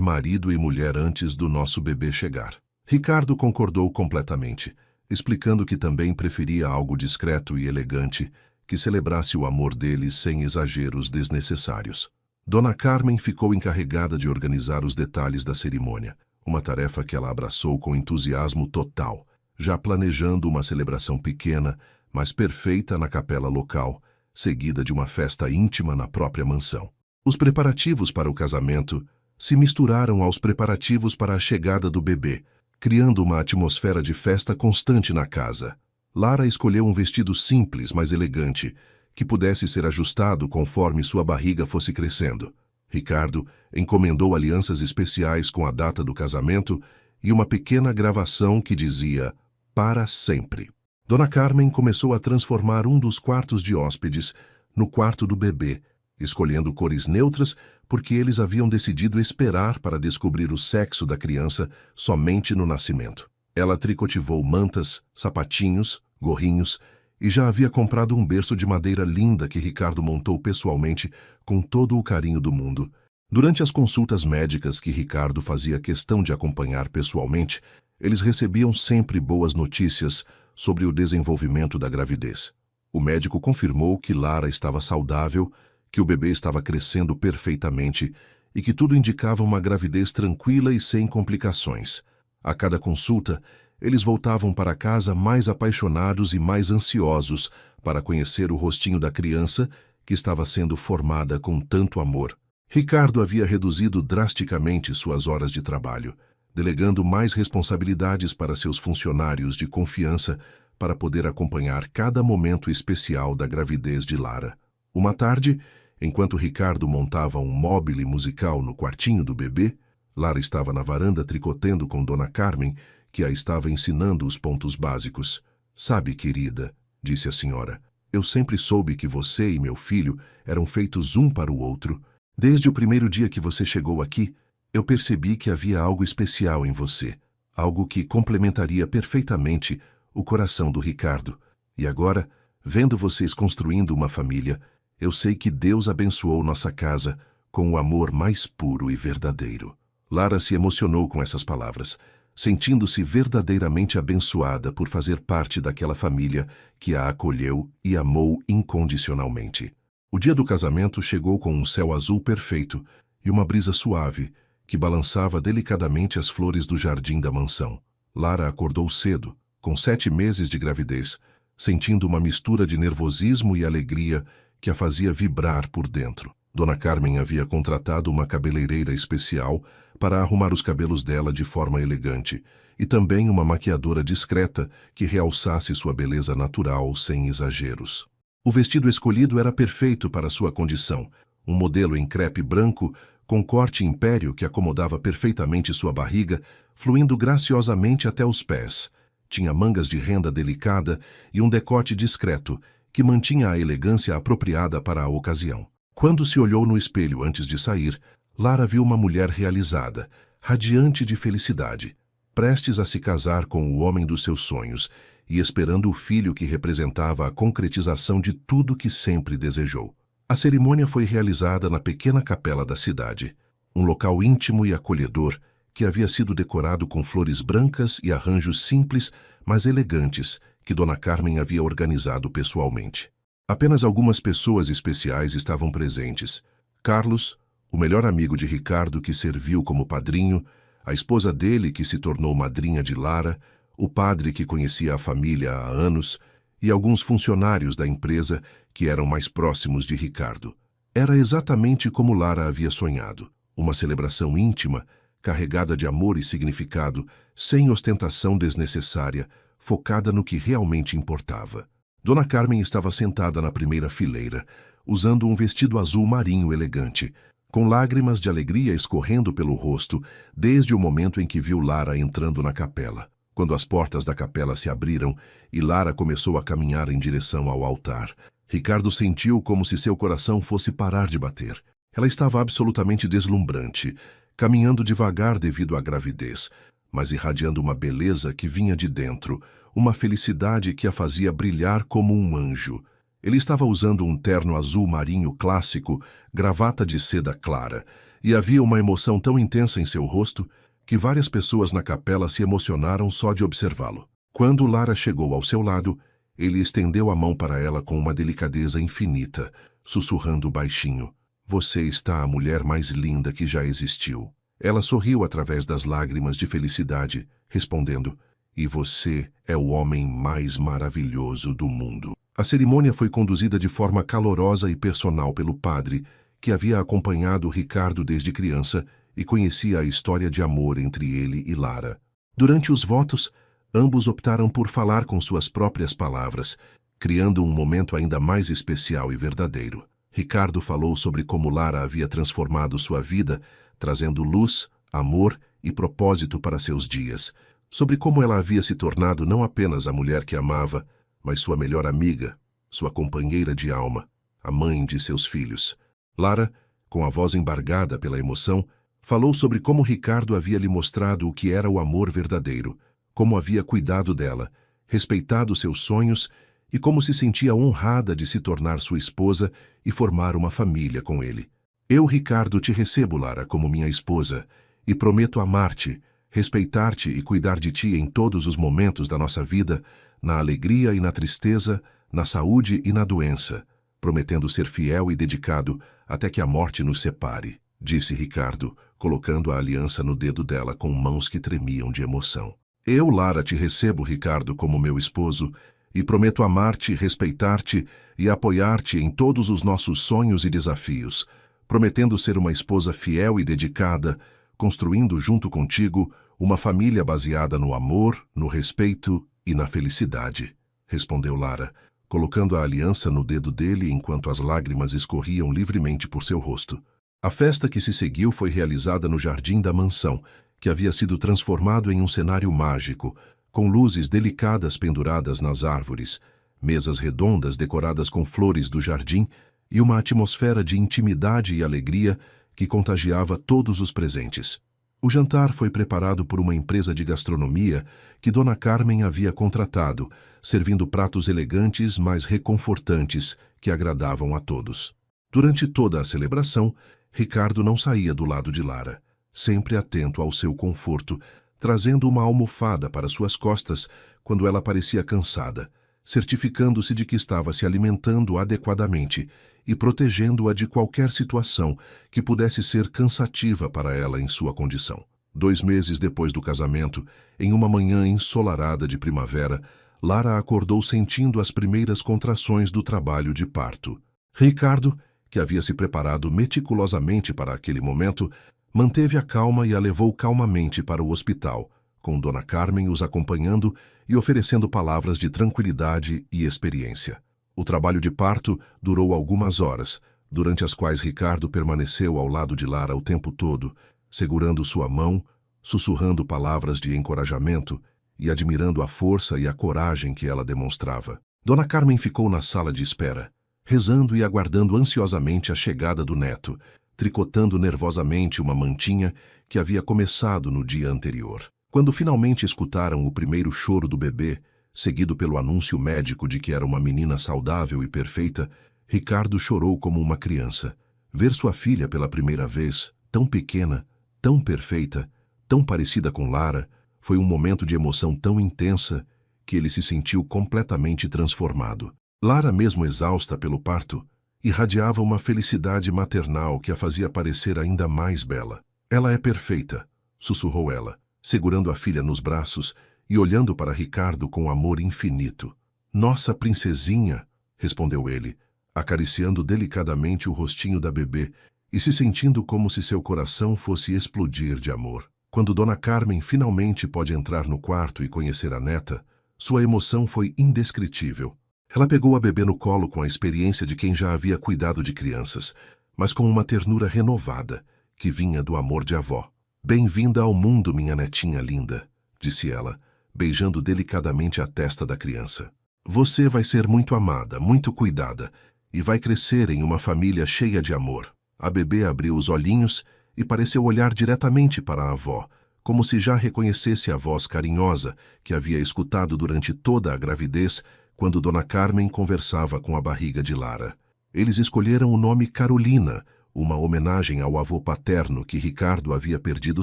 marido e mulher antes do nosso bebê chegar. Ricardo concordou completamente, explicando que também preferia algo discreto e elegante, que celebrasse o amor deles sem exageros desnecessários. Dona Carmen ficou encarregada de organizar os detalhes da cerimônia, uma tarefa que ela abraçou com entusiasmo total, já planejando uma celebração pequena, mas perfeita na capela local, seguida de uma festa íntima na própria mansão. Os preparativos para o casamento se misturaram aos preparativos para a chegada do bebê, criando uma atmosfera de festa constante na casa. Lara escolheu um vestido simples, mas elegante, que pudesse ser ajustado conforme sua barriga fosse crescendo. Ricardo encomendou alianças especiais com a data do casamento e uma pequena gravação que dizia "Para sempre". Dona Carmen começou a transformar um dos quartos de hóspedes no quarto do bebê, escolhendo cores neutras porque eles haviam decidido esperar para descobrir o sexo da criança somente no nascimento. Ela tricotivou mantas, sapatinhos, gorrinhos e já havia comprado um berço de madeira linda que Ricardo montou pessoalmente com todo o carinho do mundo. Durante as consultas médicas que Ricardo fazia questão de acompanhar pessoalmente, eles recebiam sempre boas notícias sobre o desenvolvimento da gravidez. O médico confirmou que Lara estava saudável, que o bebê estava crescendo perfeitamente e que tudo indicava uma gravidez tranquila e sem complicações. A cada consulta, eles voltavam para casa mais apaixonados e mais ansiosos para conhecer o rostinho da criança que estava sendo formada com tanto amor. Ricardo havia reduzido drasticamente suas horas de trabalho, delegando mais responsabilidades para seus funcionários de confiança para poder acompanhar cada momento especial da gravidez de Lara. Uma tarde, enquanto Ricardo montava um mobile musical no quartinho do bebê, Lara estava na varanda tricotando com Dona Carmen, que a estava ensinando os pontos básicos. "Sabe, querida", disse a senhora, "eu sempre soube que você e meu filho eram feitos um para o outro. Desde o primeiro dia que você chegou aqui, eu percebi que havia algo especial em você, algo que complementaria perfeitamente o coração do Ricardo. E agora, vendo vocês construindo uma família, eu sei que Deus abençoou nossa casa com o amor mais puro e verdadeiro." Lara se emocionou com essas palavras, sentindo-se verdadeiramente abençoada por fazer parte daquela família que a acolheu e amou incondicionalmente. O dia do casamento chegou com um céu azul perfeito e uma brisa suave que balançava delicadamente as flores do jardim da mansão. Lara acordou cedo, com 7 meses de gravidez, sentindo uma mistura de nervosismo e alegria que a fazia vibrar por dentro. Dona Carmen havia contratado uma cabeleireira especial para arrumar os cabelos dela de forma elegante e também uma maquiadora discreta que realçasse sua beleza natural sem exageros. O vestido escolhido era perfeito para sua condição, um modelo em crepe branco com corte império que acomodava perfeitamente sua barriga, fluindo graciosamente até os pés. Tinha mangas de renda delicada e um decote discreto que mantinha a elegância apropriada para a ocasião. Quando se olhou no espelho antes de sair, Lara viu uma mulher realizada, radiante de felicidade, prestes a se casar com o homem dos seus sonhos e esperando o filho que representava a concretização de tudo que sempre desejou. A cerimônia foi realizada na pequena capela da cidade, um local íntimo e acolhedor que havia sido decorado com flores brancas e arranjos simples, mas elegantes, que Dona Carmen havia organizado pessoalmente. Apenas algumas pessoas especiais estavam presentes. Carlos, o melhor amigo de Ricardo que serviu como padrinho, a esposa dele que se tornou madrinha de Lara, o padre que conhecia a família há anos e alguns funcionários da empresa que eram mais próximos de Ricardo. Era exatamente como Lara havia sonhado, uma celebração íntima, carregada de amor e significado, sem ostentação desnecessária, focada no que realmente importava. Dona Carmen estava sentada na primeira fileira, usando um vestido azul marinho elegante, com lágrimas de alegria escorrendo pelo rosto desde o momento em que viu Lara entrando na capela. Quando as portas da capela se abriram e Lara começou a caminhar em direção ao altar, Ricardo sentiu como se seu coração fosse parar de bater. Ela estava absolutamente deslumbrante, caminhando devagar devido à gravidez, mas irradiando uma beleza que vinha de dentro, uma felicidade que a fazia brilhar como um anjo. Ele estava usando um terno azul marinho clássico, gravata de seda clara, e havia uma emoção tão intensa em seu rosto que várias pessoas na capela se emocionaram só de observá-lo. Quando Lara chegou ao seu lado, ele estendeu a mão para ela com uma delicadeza infinita, sussurrando baixinho: "Você está a mulher mais linda que já existiu." Ela sorriu através das lágrimas de felicidade, respondendo: "E você é o homem mais maravilhoso do mundo." A cerimônia foi conduzida de forma calorosa e personal pelo padre, que havia acompanhado Ricardo desde criança e conhecia a história de amor entre ele e Lara. Durante os votos, ambos optaram por falar com suas próprias palavras, criando um momento ainda mais especial e verdadeiro. Ricardo falou sobre como Lara havia transformado sua vida, trazendo luz, amor e propósito para seus dias, sobre como ela havia se tornado não apenas a mulher que amava, mas sua melhor amiga, sua companheira de alma, a mãe de seus filhos. Lara, com a voz embargada pela emoção, falou sobre como Ricardo havia lhe mostrado o que era o amor verdadeiro, como havia cuidado dela, respeitado seus sonhos e como se sentia honrada de se tornar sua esposa e formar uma família com ele. Eu, Ricardo, te recebo, Lara, como minha esposa, e prometo amar-te, respeitar-te e cuidar de ti em todos os momentos da nossa vida, na alegria e na tristeza, na saúde e na doença, prometendo ser fiel e dedicado até que a morte nos separe, disse Ricardo, colocando a aliança no dedo dela com mãos que tremiam de emoção. Eu, Lara, te recebo, Ricardo, como meu esposo, e prometo amar-te, respeitar-te e apoiar-te em todos os nossos sonhos e desafios, prometendo ser uma esposa fiel e dedicada, construindo junto contigo uma família baseada no amor, no respeito e na felicidade, respondeu Lara, colocando a aliança no dedo dele enquanto as lágrimas escorriam livremente por seu rosto. A festa que se seguiu foi realizada no jardim da mansão, que havia sido transformado em um cenário mágico, com luzes delicadas penduradas nas árvores, mesas redondas decoradas com flores do jardim e uma atmosfera de intimidade e alegria que contagiava todos os presentes. O jantar foi preparado por uma empresa de gastronomia que Dona Carmen havia contratado, servindo pratos elegantes, mas reconfortantes, que agradavam a todos. Durante toda a celebração, Ricardo não saía do lado de Lara, sempre atento ao seu conforto, trazendo uma almofada para suas costas quando ela parecia cansada, certificando-se de que estava se alimentando adequadamente e protegendo-a de qualquer situação que pudesse ser cansativa para ela em sua condição. 2 meses depois do casamento, em uma manhã ensolarada de primavera, Lara acordou sentindo as primeiras contrações do trabalho de parto. Ricardo, que havia se preparado meticulosamente para aquele momento, manteve a calma e a levou calmamente para o hospital, com Dona Carmen os acompanhando e oferecendo palavras de tranquilidade e experiência. O trabalho de parto durou algumas horas, durante as quais Ricardo permaneceu ao lado de Lara o tempo todo, segurando sua mão, sussurrando palavras de encorajamento e admirando a força e a coragem que ela demonstrava. Dona Carmen ficou na sala de espera, rezando e aguardando ansiosamente a chegada do neto, tricotando nervosamente uma mantinha que havia começado no dia anterior. Quando finalmente escutaram o primeiro choro do bebê, seguido pelo anúncio médico de que era uma menina saudável e perfeita, Ricardo chorou como uma criança. Ver sua filha pela primeira vez, tão pequena, tão perfeita, tão parecida com Lara, foi um momento de emoção tão intensa que ele se sentiu completamente transformado. Lara, mesmo exausta pelo parto, irradiava uma felicidade maternal que a fazia parecer ainda mais bela. Ela é perfeita, sussurrou ela, segurando a filha nos braços e olhando para Ricardo com amor infinito. Nossa princesinha, respondeu ele, acariciando delicadamente o rostinho da bebê e se sentindo como se seu coração fosse explodir de amor. Quando Dona Carmen finalmente pôde entrar no quarto e conhecer a neta, sua emoção foi indescritível. Ela pegou a bebê no colo com a experiência de quem já havia cuidado de crianças, mas com uma ternura renovada, que vinha do amor de avó. Bem-vinda ao mundo, minha netinha linda, disse ela, beijando delicadamente a testa da criança. Você vai ser muito amada, muito cuidada, e vai crescer em uma família cheia de amor. A bebê abriu os olhinhos e pareceu olhar diretamente para a avó, como se já reconhecesse a voz carinhosa que havia escutado durante toda a gravidez, quando Dona Carmen conversava com a barriga de Lara. Eles escolheram o nome Carolina, uma homenagem ao avô paterno que Ricardo havia perdido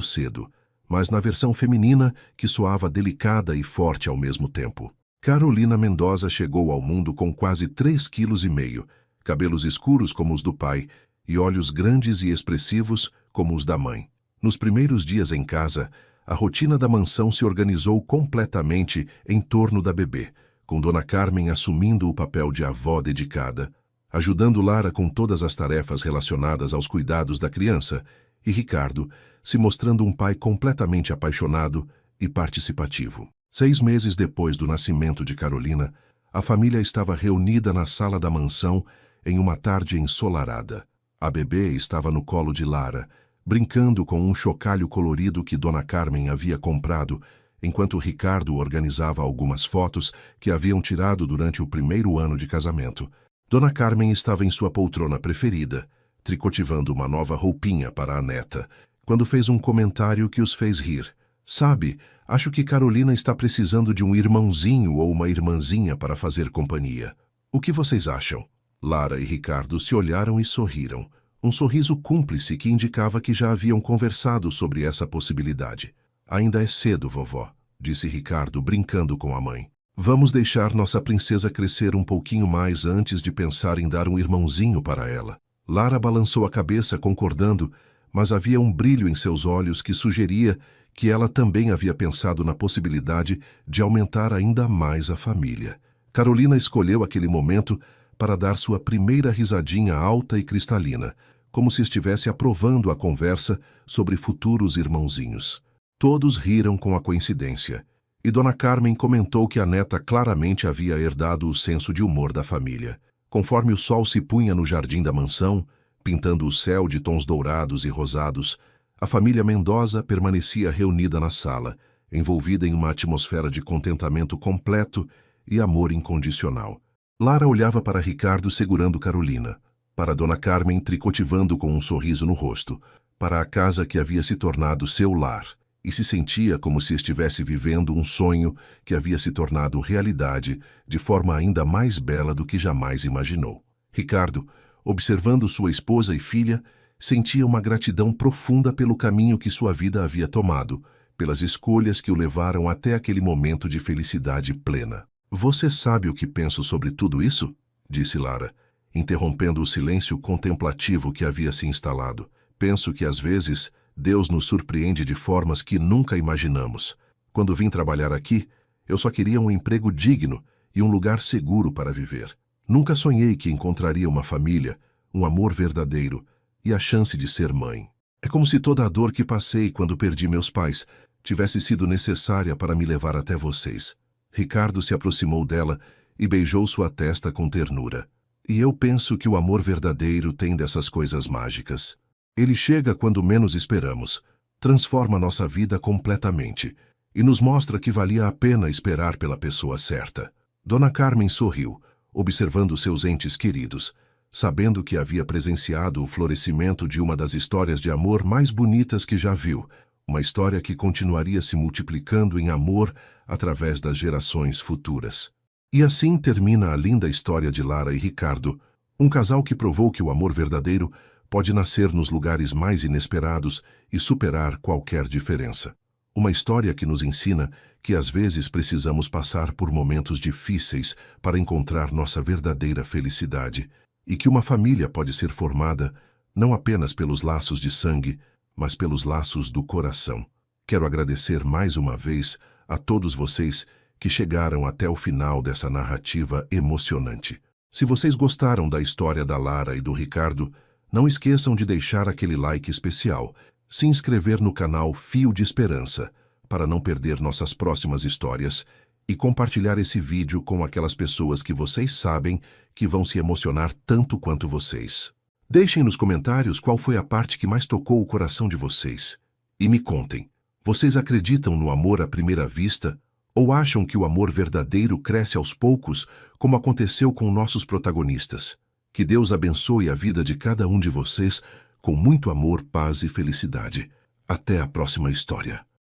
cedo, mas na versão feminina que soava delicada e forte ao mesmo tempo. Carolina Mendoza chegou ao mundo com quase 3,5 kg, cabelos escuros como os do pai e olhos grandes e expressivos como os da mãe. Nos primeiros dias em casa, a rotina da mansão se organizou completamente em torno da bebê, com Dona Carmen assumindo o papel de avó dedicada, ajudando Lara com todas as tarefas relacionadas aos cuidados da criança, e Ricardo se mostrando um pai completamente apaixonado e participativo. 6 meses depois do nascimento de Carolina, a família estava reunida na sala da mansão em uma tarde ensolarada. A bebê estava no colo de Lara, brincando com um chocalho colorido que Dona Carmen havia comprado, enquanto Ricardo organizava algumas fotos que haviam tirado durante o primeiro ano de casamento. Dona Carmen estava em sua poltrona preferida, tricotivando uma nova roupinha para a neta, quando fez um comentário que os fez rir, Sabe, acho que Carolina está precisando de um irmãozinho ou uma irmãzinha para fazer companhia. O que vocês acham? Lara e Ricardo se olharam e sorriram. Um sorriso cúmplice que indicava que já haviam conversado sobre essa possibilidade. Ainda é cedo, vovó, disse Ricardo, brincando com a mãe. Vamos deixar nossa princesa crescer um pouquinho mais antes de pensar em dar um irmãozinho para ela. Lara balançou a cabeça, concordando, mas havia um brilho em seus olhos que sugeria que ela também havia pensado na possibilidade de aumentar ainda mais a família. Carolina escolheu aquele momento para dar sua primeira risadinha alta e cristalina, como se estivesse aprovando a conversa sobre futuros irmãozinhos. Todos riram com a coincidência, e Dona Carmen comentou que a neta claramente havia herdado o senso de humor da família. Conforme o sol se punha no jardim da mansão, pintando o céu de tons dourados e rosados, a família Mendoza permanecia reunida na sala, envolvida em uma atmosfera de contentamento completo e amor incondicional. Lara olhava para Ricardo segurando Carolina, para Dona Carmen tricotivando com um sorriso no rosto, para a casa que havia se tornado seu lar, e se sentia como se estivesse vivendo um sonho que havia se tornado realidade de forma ainda mais bela do que jamais imaginou. Ricardo, observando sua esposa e filha, sentia uma gratidão profunda pelo caminho que sua vida havia tomado, pelas escolhas que o levaram até aquele momento de felicidade plena. Você sabe o que penso sobre tudo isso? Disse Lara, interrompendo o silêncio contemplativo que havia se instalado. Penso que às vezes Deus nos surpreende de formas que nunca imaginamos. Quando vim trabalhar aqui, eu só queria um emprego digno e um lugar seguro para viver. Nunca sonhei que encontraria uma família, um amor verdadeiro e a chance de ser mãe. É como se toda a dor que passei quando perdi meus pais tivesse sido necessária para me levar até vocês. Ricardo se aproximou dela e beijou sua testa com ternura. E eu penso que o amor verdadeiro tem dessas coisas mágicas. Ele chega quando menos esperamos, transforma nossa vida completamente e nos mostra que valia a pena esperar pela pessoa certa. Dona Carmen sorriu, observando seus entes queridos, sabendo que havia presenciado o florescimento de uma das histórias de amor mais bonitas que já viu, uma história que continuaria se multiplicando em amor através das gerações futuras. E assim termina a linda história de Lara e Ricardo, um casal que provou que o amor verdadeiro pode nascer nos lugares mais inesperados e superar qualquer diferença. Uma história que nos ensina que às vezes precisamos passar por momentos difíceis para encontrar nossa verdadeira felicidade, e que uma família pode ser formada não apenas pelos laços de sangue, mas pelos laços do coração. Quero agradecer mais uma vez a todos vocês que chegaram até o final dessa narrativa emocionante. Se vocês gostaram da história da Lara e do Ricardo, não esqueçam de deixar aquele like especial, se inscrever no canal Fio de Esperança, para não perder nossas próximas histórias, e compartilhar esse vídeo com aquelas pessoas que vocês sabem que vão se emocionar tanto quanto vocês. Deixem nos comentários qual foi a parte que mais tocou o coração de vocês. E me contem, vocês acreditam no amor à primeira vista ou acham que o amor verdadeiro cresce aos poucos, como aconteceu com nossos protagonistas? Que Deus abençoe a vida de cada um de vocês com muito amor, paz e felicidade. Até a próxima história.